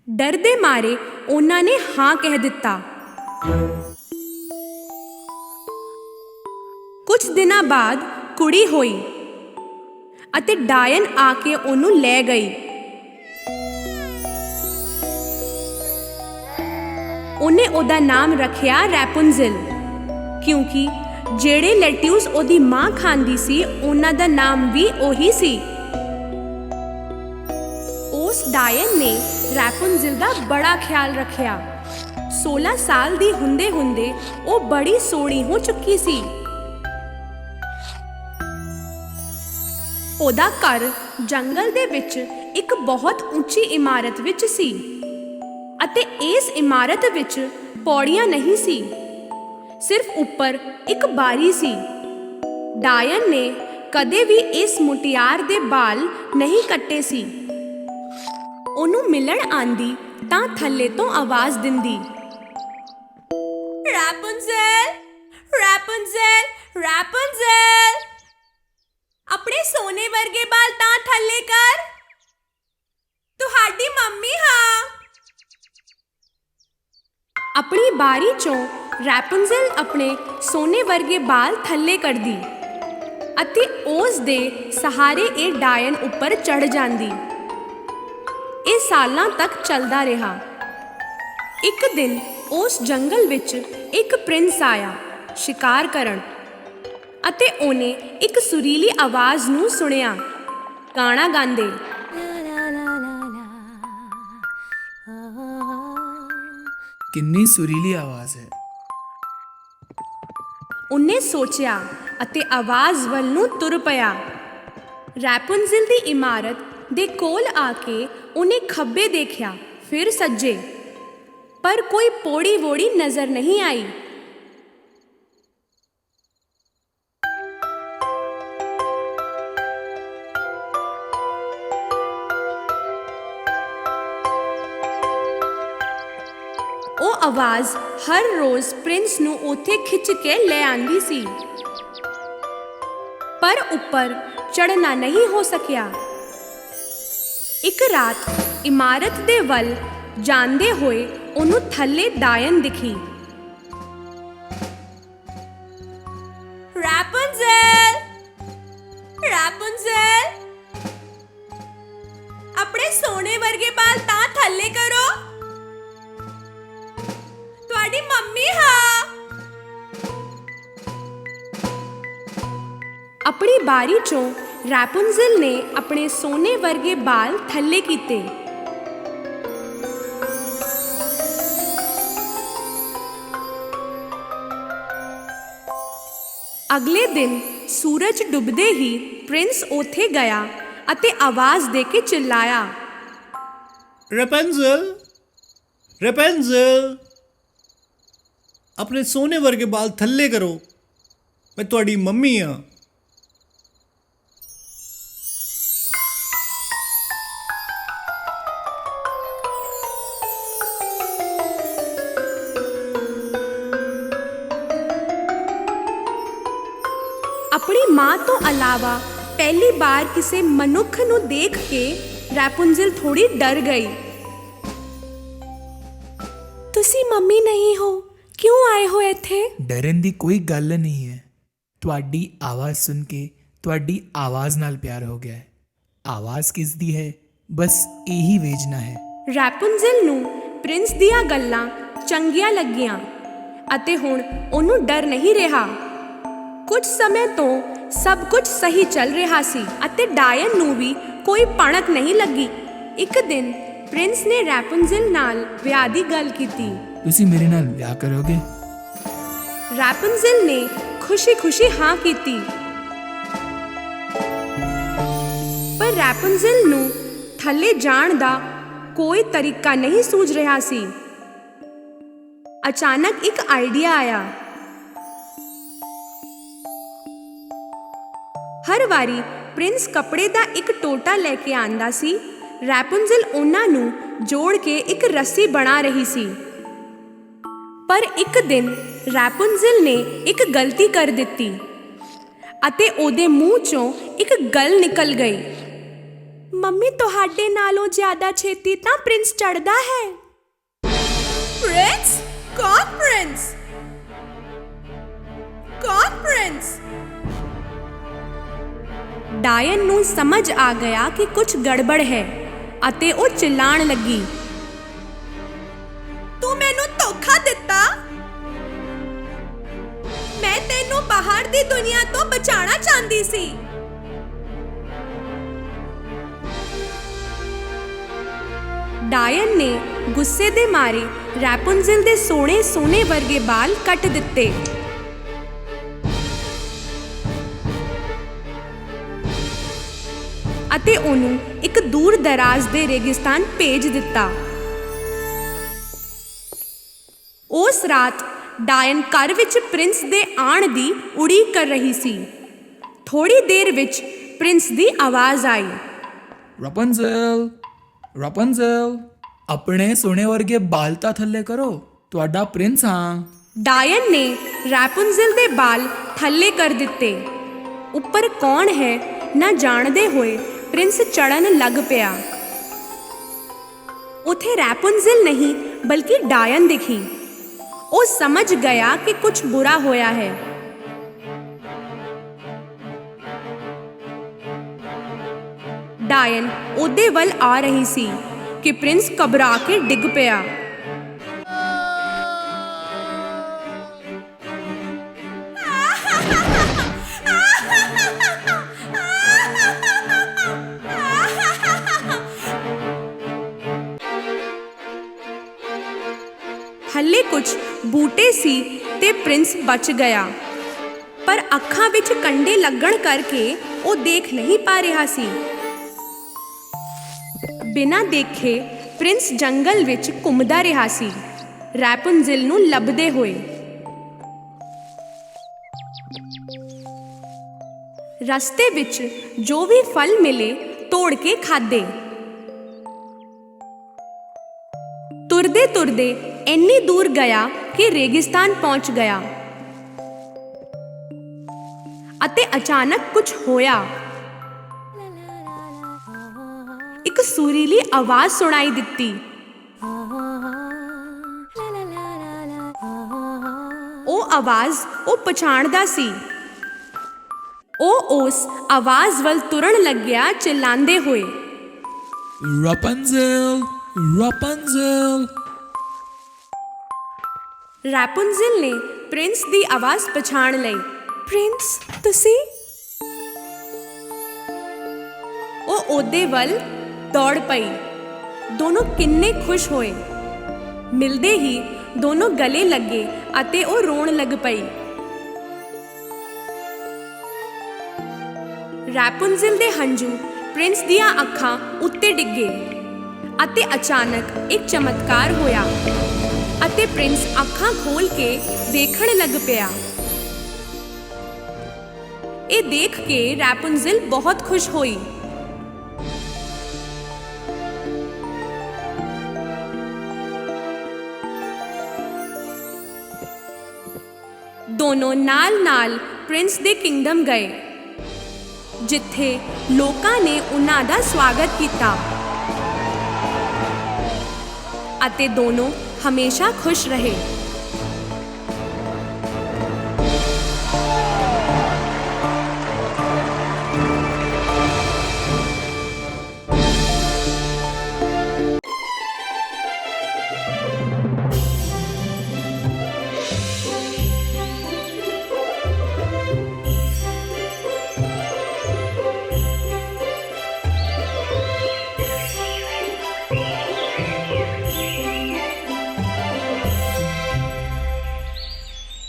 ਡਰ ਦੇ ਮਾਰੇ ਉਹਨਾਂ ਨੇ ਹਾਂ ਕਹਿ ਦਿੱਤਾ। ਕੁਝ ਦਿਨਾਂ ਬਾਅਦ ਕੁੜੀ ਹੋਈ ਅਤੇ ਡਾਇਨ ਆ ਕੇ ਉਹਨੂੰ ਲੈ ਗਈ। ਉਹਨੇ ਉਹਦਾ ਨਾਮ ਰੱਖਿਆ ਰੈਪੁਨਜ਼ਲ, ਕਿਉਂਕਿ ਜਿਹੜੇ ਲੈਟਿਊਸ ਉਹਦੀ ਮਾਂ ਖਾਂਦੀ ਸੀ ਉਹਨਾਂ ਦਾ ਨਾਮ ਵੀ ਉਹੀ ਸੀ। ਉਸ ਡਾਇਨ ਨੇ ਰੈਪੁਨਜ਼ਲ ਦਾ ਬੜਾ ਖਿਆਲ ਰੱਖਿਆ। 16 ਸਾਲ ਦੀ ਹੁੰਦੇ ਹੁੰਦੇ ਉਹ ਬੜੀ ਸੋਹਣੀ ਹੋ ਚੁੱਕੀ ਸੀ। ਉਹਦਾ ਘਰ ਜੰਗਲ ਦੇ ਵਿੱਚ ਇੱਕ ਬਹੁਤ ਉੱਚੀ ਇਮਾਰਤ ਵਿੱਚ ਸੀ ਅਤੇ ਇਸ ਇਮਾਰਤ ਵਿੱਚ ਪੌੜੀਆਂ ਨਹੀਂ ਸੀ, ਸਿਰਫ ਉੱਪਰ ਇੱਕ ਬਾਰੀ ਸੀ। ਡਾਇਨ ਨੇ ਕਦੇ ਵੀ ਇਸ ਮੁਟਿਆਰ ਦੇ ਵਾਲ ਨਹੀਂ ਕੱਟੇ ਸੀ। ਉਹਨੂੰ ਮਿਲਣ ਆਂਦੀ ਤਾਂ ਥੱਲੇ ਤੋਂ ਆਵਾਜ਼ ਦਿੰਦੀ, ਰੈਪੁਨਜ਼ਲ, ਰੈਪੁਨਜ਼ਲ, ਰੈਪੁਨਜ਼ਲ, ਆਪਣੇ ਸੋਨੇ ਵਰਗੇ ਬਾਲ ਤਾਂ ਥੱਲੇ ਕਰ, ਤੁਹਾਡੀ ਮੰਮੀ ਹਾਂ। ਆਪਣੀ ਬਾਰੀ ਚੋਂ ਰੈਪੁਨਜ਼ਲ ਆਪਣੇ ਸੋਨੇ ਵਰਗੇ ਬਾਲ ਥੱਲੇ ਕੱਢਦੀ ਅਤੇ ਉਸ ਦੇ ਸਹਾਰੇ ਇਹ ਡਾਇਨ ਉੱਪਰ ਚੜ੍ਹ ਜਾਂਦੀ। ਇਹ ਸਾਲਾਂ ਤੱਕ ਚੱਲਦਾ ਰਿਹਾ। ਇੱਕ ਦਿਨ ਉਸ ਜੰਗਲ ਵਿੱਚ ਇੱਕ ਪ੍ਰਿੰਸ ਆਇਆ ਸ਼ਿਕਾਰ ਕਰਨ ਅਤੇ ਉਹਨੇ ਇੱਕ ਸੁਰੀਲੀ ਆਵਾਜ਼ ਨੂੰ ਸੁਣਿਆ, ਗਾਣਾ ਗਾਉਂਦੇ। ਕਿੰਨੀ ਸੁਰੀਲੀ ਆਵਾਜ਼ ਹੈ। ਉਹਨੇ ਸੋਚਿਆ ਅਤੇ ਆਵਾਜ਼ ਵੱਲ ਨੂੰ ਤੁਰ ਪਿਆ। ਰੈਪੁਨਜ਼ਲ ਦੀ ਇਮਾਰਤ ਦੇ ਕੋਲ ਆ ਕੇ ਉਹਨੇ ਖੱਬੇ ਦੇਖਿਆ, ਫਿਰ ਸੱਜੇ, ਪਰ ਕੋਈ ਪੌੜੀ ਵੋੜੀ ਨਜ਼ਰ ਨਹੀਂ ਆਈ। ਉਹ ਆਵਾਜ਼ ਹਰ ਰੋਜ਼ ਪ੍ਰਿੰਸ ਨੂੰ ਉੱਥੇ ਖਿੱਚ ਕੇ ਲੈ ਆਂਦੀ ਸੀ, ਪਰ ਉੱਪਰ ਚੜ੍ਹਨਾ ਨਹੀਂ ਹੋ ਸਕਿਆ। ਇੱਕ ਰਾਤ ਇਮਾਰਤ ਦੇ ਵੱਲ ਜਾਂਦੇ ਹੋਏ ਉਹਨੂੰ ਥੱਲੇ ਡਾਇਨ ਦਿਖੀ। ਰੈਪੁਨਜ਼ਲ, ਰੈਪੁਨਜ਼ਲ, ਆਪਣੇ ਸੋਨੇ ਵਰਗੇ ਬਾਲ ਤਾਂ ਥੱਲੇ ਕਰੋ, ਤੁਹਾਡੀ ਮੰਮੀ ਹਾਂ। ਆਪਣੀ ਬਾਰੀ ਚੋਂ ਰੈਪੁਨਜ਼ਲ ਨੇ ਆਪਣੇ ਸੋਨੇ ਵਰਗੇ ਬਾਲ ਥੱਲੇ ਕੀਤੇ। ਅਗਲੇ ਦਿਨ ਸੂਰਜ ਡੁੱਬਦੇ ਹੀ ਪ੍ਰਿੰਸ ਉੱਥੇ ਗਿਆ ਅਤੇ ਆਵਾਜ਼ ਦੇ ਕੇ ਚਿल्लाया, ਰੈਪੁਨਜ਼ਲ, ਰੈਪੁਨਜ਼ਲ, ਆਪਣੇ ਸੋਨੇ ਵਰਗੇ ਬਾਲ ਥੱਲੇ ਕਰੋ, ਮੈਂ ਤੁਹਾਡੀ ਮੰਮੀ ਹਾਂ। ਆਪਣੀ ਮਾਂ ਤੋਂ ਇਲਾਵਾ ਪਹਿਲੀ ਵਾਰ ਕਿਸੇ ਮਨੁੱਖ ਨੂੰ ਦੇਖ ਕੇ ਰੈਪੁਨਜ਼ਲ ਥੋੜੀ ਡਰ ਗਈ। ਤੁਸੀਂ ਮੰਮੀ ਨਹੀਂ ਹੋ, ਕਿਉਂ ਆਏ ਹੋ ਇੱਥੇ? ਡਰਨ ਦੀ ਕੋਈ ਗੱਲ ਨਹੀਂ ਹੈ। ਤੁਹਾਡੀ ਆਵਾਜ਼ ਸੁਣ ਕੇ ਤੁਹਾਡੀ ਆਵਾਜ਼ ਨਾਲ ਪਿਆਰ ਹੋ ਗਿਆ ਹੈ। ਆਵਾਜ਼ ਕਿਸ ਦੀ ਹੈ, ਬਸ ਇਹੀ ਵੇਚਣਾ ਹੈ। ਰੈਪੁਨਜ਼ਲ ਨੂੰ ਪ੍ਰਿੰਸ ਦੀਆਂ ਗੱਲਾਂ ਚੰਗੀਆਂ ਲੱਗੀਆਂ ਅਤੇ ਹੁਣ ਉਹਨੂੰ ਡਰ ਨਹੀਂ ਰਿਹਾ। ਕੁਝ ਸਮੇਂ ਤੋਂ ਸਭ ਕੁਝ ਸਹੀ ਚੱਲ ਰਿਹਾ ਸੀ ਅਤੇ ਡਾਇਨ ਨੂੰ ਵੀ ਕੋਈ ਭਣਕ ਨਹੀਂ ਲੱਗੀ। ਇੱਕ ਦਿਨ ਪ੍ਰਿੰਸ ਨੇ ਰੈਪੁਨਜ਼ਲ ਨਾਲ ਵਿਆਹ ਦੀ ਗੱਲ ਕੀਤੀ। ਤੁਸੀਂ ਮੇਰੇ ਨਾਲ ਵਿਆਹ ਕਰੋਗੇ? ਰੈਪੁਨਜ਼ਲ ਨੇ ਖੁਸ਼ੀ-ਖੁਸ਼ੀ ਹਾਂ ਕੀਤੀ, ਪਰ ਰੈਪੁਨਜ਼ਲ ਨੂੰ ਥੱਲੇ ਜਾਣ ਦਾ ਕੋਈ ਤਰੀਕਾ ਨਹੀਂ ਸੂਝ ਰਿਹਾ ਸੀ। ਅਚਾਨਕ ਇੱਕ ਆਈਡੀਆ ਆਇਆ। ਹਰ ਵਾਰੀ ਪ੍ਰਿੰਸ ਕੱਪੜੇ ਦਾ ਇੱਕ ਟੋਟਾ ਲੈ ਕੇ ਆਂਦਾ ਸੀ ਰੈਪੁੰਜ਼ਲ ਉਹਨਾਂ ਨੂੰ ਜੋੜ ਕੇ ਇੱਕ ਰੱਸੀ ਬਣਾ ਰਹੀ ਸੀ। ਪਰ ਇੱਕ ਦਿਨ ਰੈਪੁੰਜ਼ਲ ਨੇ ਇੱਕ ਗਲਤੀ ਕਰ ਦਿੱਤੀ ਅਤੇ ਉਹਦੇ ਮੂੰਹ 'ਚੋਂ ਇੱਕ ਗੱਲ ਨਿਕਲ ਗਈ। ਮੰਮੀ, ਤੁਹਾਡੇ ਨਾਲੋਂ ਜ਼ਿਆਦਾ ਛੇਤੀ ਤਾਂ ਪ੍ਰਿੰਸ ਚੜ੍ਹਦਾ ਹੈ। ਪ੍ਰਿੰਸ? ਕੌਣ ਪ੍ਰਿੰਸ? ਕੌਣ ਪ੍ਰਿੰਸ? ਡਾਇਨ ਨੂੰ ਸਮਝ ਆ ਗਿਆ ਕਿ ਕੁਝ ਗੜਬੜ ਹੈ ਅਤੇ ਉਹ ਚਿল্ਲਾਣ ਲੱਗੀ, ਤੂੰ ਮੈਨੂੰ ਧੋਖਾ ਦਿੱਤਾ। ਮੈਂ ਤੈਨੂੰ ਬਾਹਰ ਦੀ ਦੁਨੀਆ ਤੋਂ ਬਚਾਉਣਾ ਚਾਹੁੰਦੀ ਸੀ। ਡਾਇਨ ਨੇ ਗੁੱਸੇ ਦੇ ਮਾਰੇ ਰੈਪੁੰਜ਼ਲ ਦੇ ਸੋਹਣੇ ਵਰਗੇ ਬਾਲ ਕੱਟ ਦਿੱਤੇ। ਅਤੇ ਉਹਨੂੰ ਇੱਕ ਦੂਰ ਦਰਾਜ਼ ਦੇ ਰੇਗਿਸਤਾਨ ਭੇਜ ਦਿੱਤਾ। ਉਸ ਰਾਤ ਡਾਇਨ ਘਰ ਵਿੱਚ ਪ੍ਰਿੰਸ ਦੇ ਆਉਣ ਦੀ ਉਡੀਕ ਕਰ ਰਹੀ ਸੀ। ਥੋੜੀ ਦੇਰ ਵਿੱਚ ਪ੍ਰਿੰਸ ਦੀ ਆਵਾਜ਼ ਆਈ, ਰੈਪੁੰਜ਼ਲ, ਰੈਪੁੰਜ਼ਲ, ਆਪਣੇ ਸੋਨੇ ਵਰਗੇ ਬਾਲ ਤਾਂ ਥੱਲੇ ਕਰੋ, ਤੁਹਾਡਾ ਪ੍ਰਿੰਸ ਹਾਂ। ਡਾਇਨ ਨੇ ਰੈਪੁੰਜ਼ਲ ਦੇ ਬਾਲ ਥੱਲੇ ਕਰ ਦਿੱਤੇ। ਉੱਪਰ ਕੌਣ ਹੈ ਨਾ ਜਾਣਦੇ ਹੋਏ ਪ੍ਰਿੰਸ ਚੜਨ ਲੱਗ ਪਿਆ। ਉਥੇ ਰੈਪੁੰਜ਼ਲ ਨਹੀਂ ਬਲਕਿ ਡਾਇਨ ਦਿਖੀ। ਉਹ ਸਮਝ ਗਿਆ ਕਿ ਕੁਝ ਬੁਰਾ ਹੋਇਆ ਹੈ। ਡਾਇਨ ਉਹਦੇ ਵੱਲ ਆ ਰਹੀ ਸੀ ਕਿ ਪ੍ਰਿੰਸ ਘਬਰਾ ਕੇ ਡਿੱਗ ਪਿਆ। ਹੱਲੇ ਕੁਝ ਬੂਟੇ ਸੀ ਤੇ ਪ੍ਰਿੰਸ ਬਚ ਗਿਆ, ਪਰ ਅੱਖਾਂ ਵਿੱਚ ਕੰਡੇ ਲੱਗਣ ਕਰਕੇ ਉਹ ਦੇਖ ਨਹੀਂ ਪਾ ਰਿਹਾ ਸੀ। ਬਿਨਾਂ ਦੇਖੇ ਪ੍ਰਿੰਸ ਜੰਗਲ ਵਿੱਚ ਘੁੰਮਦਾ ਰਿਹਾ ਸੀ, ਰੈਪੁੰਜ਼ਲ ਨੂੰ ਲੱਭਦੇ ਹੋਏ। ਰਸਤੇ ਵਿੱਚ ਜੋ ਵੀ ਫਲ ਮਿਲੇ ਤੋੜ ਕੇ ਖਾਦੇ। ਤੁਰਦੇ ਤੁਰਦੇ ਇੰਨੀ ਦੂਰ ਗਿਆ ਕਿ ਰੇਗਿਸਤਾਨ ਪਹੁੰਚ ਗਿਆ ਅਤੇ ਅਚਾਨਕ ਕੁਝ ਹੋਇਆ। ਇੱਕ ਸੁਰੀਲੀ ਆਵਾਜ਼ ਸੁਣਾਈ ਦਿੱਤੀ। ਉਹ ਆਵਾਜ਼ ਉਹ ਪਛਾਣਦਾ ਸੀ। ਉਹ ਉਸ ਆਵਾਜ਼ ਵੱਲ ਤੁਰਨ ਲੱਗਿਆ, ਚਿল্ਲਾਉਂਦੇ ਹੋਏ, ਰੈਪੁੰਜ਼ਲ, ਰੈਪੁੰਜ਼ਲ। ਰੈਪੁੰਜ਼ਲ ਨੇ ਪ੍ਰਿੰਸ ਦੀ ਆਵਾਜ਼ ਪਛਾਣ ਲਈ। ਪ੍ਰਿੰਸ, ਤੁਸੀਂ? ਉਹ ਉਹਦੇ ਵੱਲ ਦੌੜ ਪਈ। ਦੋਨੋਂ ਕਿੰਨੇ ਖੁਸ਼ ਹੋਏ। ਮਿਲਦੇ ਹੀ ਦੋਨੋਂ ਗਲੇ ਲੱਗੇ ਅਤੇ ਉਹ ਰੋਣ ਲੱਗ ਪਈ। ਰੈਪੁੰਜ਼ਲ ਦੇ ਹੰਝੂ ਪ੍ਰਿੰਸ ਦੀਆਂ ਅੱਖਾਂ ਉੱਤੇ ਡਿੱਗੇ ਅਤੇ ਅਚਾਨਕ ਇੱਕ ਚਮਤਕਾਰ ਹੋਇਆ ਅਤੇ ਪ੍ਰਿੰਸ ਅੱਖਾਂ ਖੋਲ ਕੇ ਦੇਖਣ ਲੱਗ ਪਿਆ। ਇਹ ਦੇਖ ਕੇ ਰੈਪੁੰਜ਼ਲ ਬਹੁਤ ਖੁਸ਼ ਹੋਈ। ਦੋਨੋਂ ਨਾਲ-ਨਾਲ ਪ੍ਰਿੰਸ ਦੇ ਕਿੰਗਡਮ ਗਏ, ਜਿੱਥੇ ਲੋਕਾਂ ਨੇ ਉਹਨਾਂ ਦਾ ਸਵਾਗਤ ਕੀਤਾ ਅਤੇ ਦੋਨੋਂ ਹਮੇਸ਼ਾ ਖੁਸ਼ ਰਹੇ।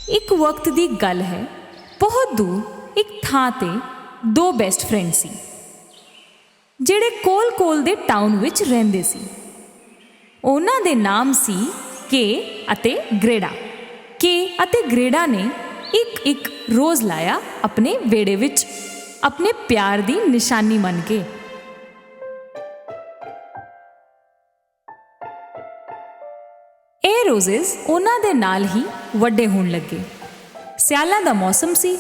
ਇੱਕ ਵਕਤ ਦੀ ਗੱਲ ਹੈ, ਬਹੁਤ ਦੂਰ ਇੱਕ ਥਾਂ ਤੇ ਦੋ ਬੈਸਟ ਫਰੈਂਡ ਸੀ, ਜਿਹੜੇ ਕੋਲ-ਕੋਲ ਦੇ ਟਾਊਨ ਵਿੱਚ ਰਹਿੰਦੇ ਸੀ। ਉਹਨਾਂ ਦੇ ਨਾਮ ਸੀ ਕੇ ਅਤੇ ਗ੍ਰੇਡਾ। ਕੇ ਅਤੇ ਗ੍ਰੇਡਾ ਨੇ ਇੱਕ ਰੋਜ਼ ਲਾਇਆ ਆਪਣੇ ਵਿਹੜੇ ਵਿੱਚ, ਆਪਣੇ ਪਿਆਰ ਦੀ ਨਿਸ਼ਾਨੀ ਮੰਨ ਕੇ। ਇਹ ਰੋਜ਼ਸ ਉਹਨਾਂ ਦੇ ਨਾਲ ਹੀ ਵੱਡੇ ਹੋਣ ਲੱਗੇ। ਸਿਆਲਾਂ ਦਾ ਮੌਸਮ ਸੀ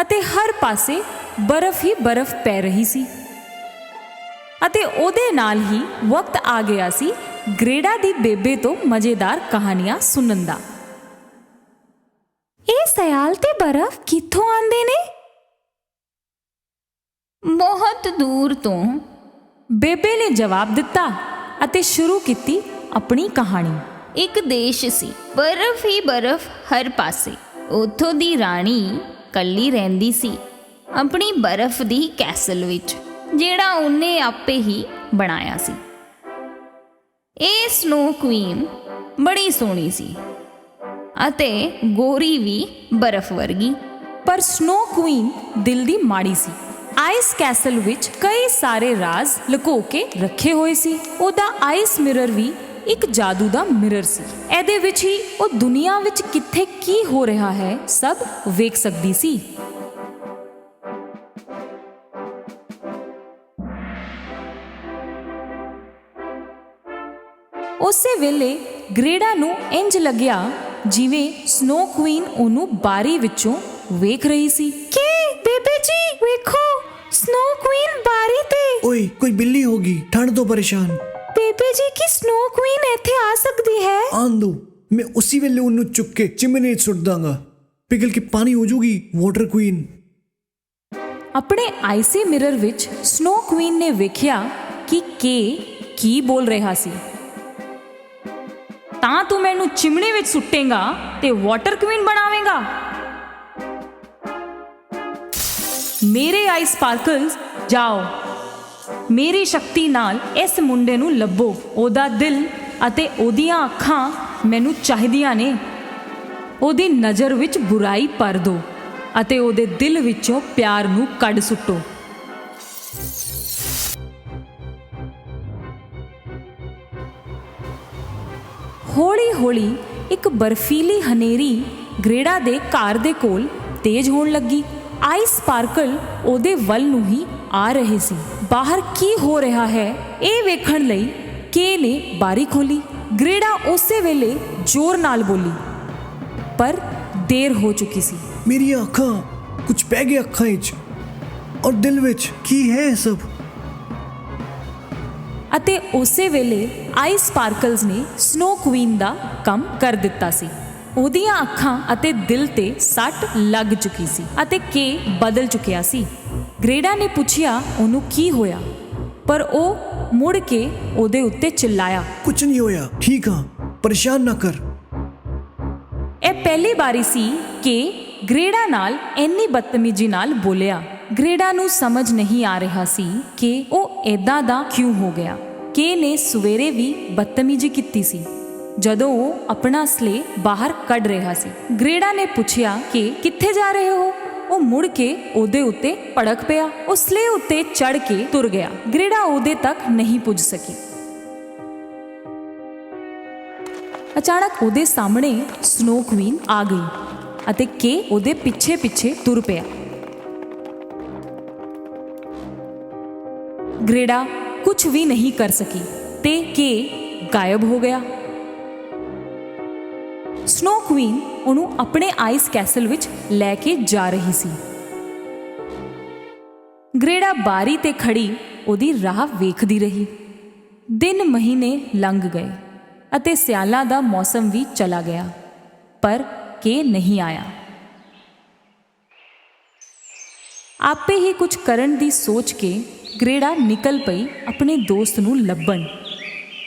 ਅਤੇ ਹਰ ਪਾਸੇ ਬਰਫ਼ ਹੀ ਬਰਫ਼ ਪੈ ਰਹੀ ਸੀ ਅਤੇ ਉਹਦੇ ਨਾਲ ਹੀ ਵਕਤ ਆ ਗਿਆ ਸੀ ਗ੍ਰੇਡਾ ਦੀ ਬੇਬੇ ਤੋਂ ਮਜ਼ੇਦਾਰ ਕਹਾਣੀਆਂ ਸੁਣਨ ਦਾ। ਇਹ ਸਿਆਲ ਤੇ ਬਰਫ਼ ਕਿੱਥੋਂ ਆਉਂਦੇ ਨੇ? ਬਹੁਤ ਦੂਰ ਤੋਂ, ਬੇਬੇ ਨੇ ਜਵਾਬ ਦਿੱਤਾ ਅਤੇ ਸ਼ੁਰੂ ਕੀਤੀ ਆਪਣੀ ਕਹਾਣੀ। ਇੱਕ ਦੇਸ਼ ਸੀ, ਬਰਫ਼ ਹੀ ਬਰਫ਼ ਹਰ ਪਾਸੇ। ਉੱਥੋਂ ਦੀ ਰਾਣੀ ਕੱਲੀ ਰਹਿੰਦੀ ਸੀ ਆਪਣੀ ਬਰਫ਼ ਦੀ ਕੈਸਲ ਵਿੱਚ, ਜਿਹੜਾ ਉਹਨੇ ਆਪੇ ਹੀ ਬਣਾਇਆ ਸੀ। ਇਹ ਸਨੋ ਕੁਈਨ ਬੜੀ ਸੋਹਣੀ ਸੀ ਅਤੇ ਗੋਰੀ ਵੀ ਬਰਫ਼ ਵਰਗੀ। ਪਰ ਸਨੋ ਕੁਈਨ ਦਿਲ ਦੀ ਮਾੜੀ ਸੀ। ਆਈਸ ਕੈਸਲ ਵਿੱਚ ਕਈ ਸਾਰੇ ਰਾਜ਼ ਲੁਕੋ ਕੇ ਰੱਖੇ ਹੋਏ ਸੀ। ਉਹਦਾ ਆਈਸ ਮਿਰਰ ਵੀ ਇੱਕ ਜਾਦੂ ਦਾ ਮਿਰਰ ਸੀ। ਇਹਦੇ ਵਿੱਚ ਹੀ ਉਹ ਦੁਨੀਆ ਵਿੱਚ ਕਿੱਥੇ ਕੀ ਹੋ ਰਿਹਾ ਹੈ ਸਭ ਵੇਖ ਸਕਦੀ ਸੀ। ਉਸੇ ਵੇਲੇ ਗ੍ਰੇਡਾ ਨੂੰ ਇੰਜ ਲੱਗਿਆ ਜਿਵੇਂ ਸਨੋ ਕੁਈਨ ਉਹਨੂੰ ਬਾਰੀ ਵਿੱਚੋਂ ਵੇਖ ਰਹੀ ਸੀ। ਕੀ ਬੇਬੇ ਜੀ ਵੇਖੋ, ਸਨੋ ਕੁਈਨ ਬਾਰੀ ਤੇ। ਓਏ ਕੋਈ ਬਿੱਲੀ ਹੋਗੀ, ਠੰਡ ਤੋਂ ਪਰੇਸ਼ਾਨ। ਬੇਬੇ ਜੀ ਕੀ ਸਨੋ ਕੁਈਨ ਇੱਥੇ ਆ ਸਕਦੀ ਹੈ? ਆਉਣ ਦੋ, ਮੈਂ ਉਸੇ ਵੇਲੇ ਉਹਨੂੰ ਚੁੱਕ ਕੇ ਚਿਮਨੀ 'ਚ ਸੁੱਟ ਦਾਂਗਾ, ਪਿਘਲ ਕੇ ਪਾਣੀ ਹੋ ਜੂਗੀ ਵਾਟਰ ਕੁਈਨ। ਆਪਣੇ ਆਈਸੀ ਮਿਰਰ ਵਿੱਚ ਸਨੋ ਕੁਈਨ ਨੇ ਵੇਖਿਆ ਕਿ ਕੀ ਬੋਲ ਰਿਹਾ ਸੀ। ਤਾਂ ਤੂੰ ਮੈਨੂੰ ਚਿਮਣੀ ਵਿੱਚ ਸੁੱਟੇਂਗਾ ਤੇ ਵਾਟਰ ਕੁਈਨ ਬਣਾਵੇਂਗਾ? ਮੇਰੇ ਆਈ ਸਪਾਰਕਲਸ, ਜਾਓ, ਮੇਰੀ ਸ਼ਕਤੀ ਨਾਲ ਇਸ ਮੁੰਡੇ ਨੂੰ ਲੱਭੋ। ਉਹਦਾ ਦਿਲ ਅਤੇ ਉਹਦੀਆਂ ਅੱਖਾਂ ਮੈਨੂੰ ਚਾਹੀਦੀਆਂ ਨੇ। ਉਹਦੀ ਨਜ਼ਰ ਵਿੱਚ ਬੁਰਾਈ ਭਰ ਦਿਓ ਅਤੇ ਉਹਦੇ ਦਿਲ ਵਿੱਚੋਂ ਪਿਆਰ ਨੂੰ ਕੱਢ ਸੁੱਟੋ। ਹੌਲੀ-ਹੌਲੀ ਇੱਕ ਬਰਫੀਲੀ ਹਨੇਰੀ ਗ੍ਰੇਡਾ ਦੇ ਘਰ ਦੇ ਕੋਲ ਤੇਜ਼ ਹੋਣ ਲੱਗੀ। ਆਈ ਸਪਾਰਕਲ ਉਹਦੇ ਵੱਲ ਨੂੰ ਹੀ ਆ ਰਹੇ ਸੀ। ਬਾਹਰ ਕੀ ਹੋ ਰਿਹਾ ਹੈ ਇਹ ਵੇਖਣ ਲਈ ਕੇ ਨੇ ਬਾਰੀ ਖੋਲੀ। ਗ੍ਰੇਡਾ ਉਸੇ ਵੇਲੇ ਜ਼ੋਰ ਨਾਲ ਬੋਲੀ, ਪਰ ਦੇਰ ਹੋ ਚੁੱਕੀ ਸੀ। ਮੇਰੀਆਂ ਅੱਖਾਂ, ਕੁਝ ਪੈ ਗਿਆ ਅੱਖਾਂ 'ਚ ਔਰ ਦਿਲ ਵਿੱਚ। ਕੀ ਹੈ ਇਹ ਸਭ? ਅਤੇ ਉਸੇ ਵੇਲੇ ਆਈ ਸਪਾਰਕਲਸ ਨੇ ਸਨੋ ਕੁਈਨ ਦਾ ਕੰਮ ਕਰ ਦਿੱਤਾ ਸੀ। ਉਹਦੀਆਂ ਅੱਖਾਂ ਅਤੇ ਦਿਲ ਤੇ ਸੱਟ ਲੱਗ ਚੁੱਕੀ ਸੀ ਅਤੇ ਕੇ ਬਦਲ ਚੁੱਕਿਆ ਸੀ। ਗ੍ਰੇਡਾ ਨੇ ਪੁੱਛਿਆ ਉਹਨੂੰ ਕੀ ਹੋਇਆ, ਪਰ ਉਹ ਮੁੜ ਕੇ ਉਹਦੇ ਉੱਤੇ ਚਿল্ਲਾਇਆ, ਕੁਝ ਨਹੀਂ ਹੋਇਆ, ਠੀਕ ਹਾਂ, ਪਰੇਸ਼ਾਨ ਨਾ ਕਰ। ਇਹ ਪਹਿਲੀ ਵਾਰੀ ਸੀ ਕਿ ਗ੍ਰੇਡਾ ਨਾਲ ਇੰਨੀ ਬਦਤਮੀਜ਼ੀ ਨਾਲ ਬੋਲਿਆ। ਗ੍ਰੇਡਾ ਨੂੰ ਸਮਝ ਨਹੀਂ ਆ ਰਿਹਾ ਸੀ ਕਿ ਉਹ ਏਦਾਂ ਦਾ ਕਿਉਂ ਹੋ ਗਿਆ। ਕੇ ਨੇ ਸਵੇਰੇ ਵੀ ਬਦਤਮੀਜ਼ੀ ਕੀਤੀ ਸੀ ਜਦੋਂ ਉਹ ਆਪਣਾ ਸਲੇ ਬਾਹਰ ਕੱਢ ਰਿਹਾ ਸੀ। ਗ੍ਰੇਡਾ ਨੇ ਪੁੱਛਿਆ ਕਿ ਕਿੱਥੇ ਜਾ ਰਹੇ ਹੋ? ਉਹ ਮੁੜ ਕੇ ਉਹਦੇ ਉੱਤੇ ਭੜਕ ਪਿਆ। ਉਹ ਸਲੇ ਉੱਤੇ ਚੜ ਕੇ ਤੁਰ ਗਿਆ। ਗ੍ਰੇਡਾ ਉਹਦੇ ਤੱਕ ਨਹੀਂ ਪੁੱਜ ਸਕੀ। ਅਚਾਨਕ ਉਹਦੇ ਸਾਹਮਣੇ ਸਨੋ ਕੁਈਨ ਆ ਗਈ ਅਤੇ ਕੇ ਉਹਦੇ ਪਿੱਛੇ ਤੁਰ ਪਿਆ। ਗ੍ਰੇਡਾ ਕੁਝ ਵੀ ਨਹੀਂ ਕਰ ਸਕੀ ਤੇ ਕੇ ਗਾਇਬ ਹੋ ਗਿਆ। ਸਨੋ ਕੁਈਨ ਉਹਨੂੰ ਆਪਣੇ ਆਈਸ ਕੈਸਲ ਵਿੱਚ ਲੈ ਕੇ ਜਾ ਰਹੀ ਸੀ। ਗ੍ਰੇਡਾ ਬਾਰੀ ਤੇ ਖੜੀ ਉਹਦੀ ਰਾਹ ਵੇਖਦੀ ਰਹੀ। ਦਿਨ ਮਹੀਨੇ ਲੰਘ ਗਏ ਅਤੇ ਸਿਆਲਾਂ ਦਾ ਮੌਸਮ ਵੀ ਚਲਾ ਗਿਆ, ਪਰ ਕੇ ਨਹੀਂ ਆਇਆ। ਆਪੇ ਹੀ ਕੁਝ ਕਰਨ ਦੀ ਸੋਚ ਕੇ ਗ੍ਰੇਡਾ ਨਿਕਲ ਪਈ ਆਪਣੇ ਦੋਸਤ ਨੂੰ ਲੱਭਣ,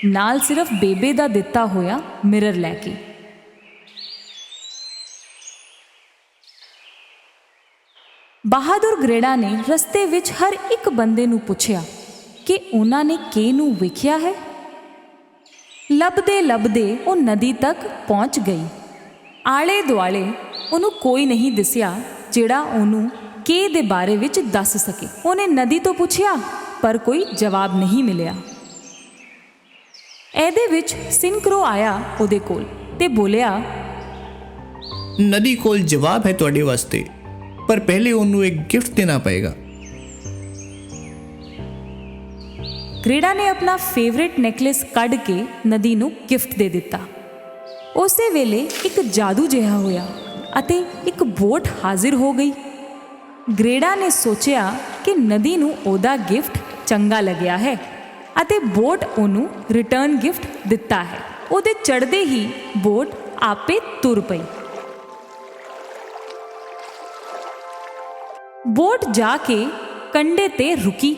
ਨਾਲ ਸਿਰਫ ਬੇਬੇ ਦਾ ਦਿੱਤਾ ਹੋਇਆ ਮਿਰਰ ਲੈ ਕੇ। ਬਹਾਦਰ ਗ੍ਰੇਡਾ ਨੇ ਰਸਤੇ ਵਿੱਚ ਹਰ ਇੱਕ ਬੰਦੇ ਨੂੰ ਪੁੱਛਿਆ ਕਿ ਉਹਨਾਂ ਨੇ ਕੇ ਨੂੰ ਵੇਖਿਆ ਹੈ। ਲੱਭਦੇ ਉਹ ਨਦੀ ਤੱਕ ਪਹੁੰਚ ਗਈ। ਆਲੇ ਦੁਆਲੇ ਉਹਨੂੰ ਕੋਈ ਨਹੀਂ ਦਿਸਿਆ ਜਿਹੜਾ ਉਹਨੂੰ ਕੇ ਦੇ ਬਾਰੇ ਵਿੱਚ ਦੱਸ ਸਕੇ। ਉਹਨੇ ਨਦੀ ਤੋਂ ਪੁੱਛਿਆ, ਪਰ ਕੋਈ ਜਵਾਬ ਨਹੀਂ ਮਿਲਿਆ। ਇਹਦੇ ਵਿੱਚ ਸਿੰਕਰੋ ਆਇਆ ਉਹਦੇ ਕੋਲ ਤੇ ਬੋਲਿਆ, ਨਦੀ ਕੋਲ ਜਵਾਬ ਹੈ ਤੁਹਾਡੇ ਵਾਸਤੇ, ਪਰ ਪਹਿਲੇ ਉਹਨੂੰ ਇੱਕ ਗਿਫਟ ਦੇਣਾ ਪਏਗਾ। ਗ੍ਰੇਡਾ ਨੇ ਆਪਣਾ ਫੇਵਰਿਟ ਨੈਕਲੇਸ ਕੱਢ ਕੇ ਨਦੀ ਨੂੰ ਗਿਫਟ ਦੇ ਦਿੱਤਾ। ਉਸੇ ਵੇਲੇ ਇੱਕ ਜਾਦੂ ਜਿਹਾ ਹੋਇਆ ਅਤੇ ਇੱਕ ਬੋਟ ਹਾਜ਼ਰ ਹੋ ਗਈ। ਗ੍ਰੇਡਾ ਨੇ ਸੋਚਿਆ ਕਿ ਨਦੀ ਨੂੰ ਉਹਦਾ ਗਿਫਟ ਚੰਗਾ ਲੱਗਿਆ ਹੈ ਅਤੇ ਬੋਟ ਉਹਨੂੰ ਰਿਟਰਨ ਗਿਫਟ ਦਿੱਤਾ ਹੈ। ਉਹਦੇ ਚੜ੍ਹਦੇ ਹੀ ਬੋਟ ਆਪੇ ਤੁਰ ਪਈ। ਬੋਟ ਜਾ ਕੇ ਕੰਢੇ ਤੇ ਰੁਕੀ।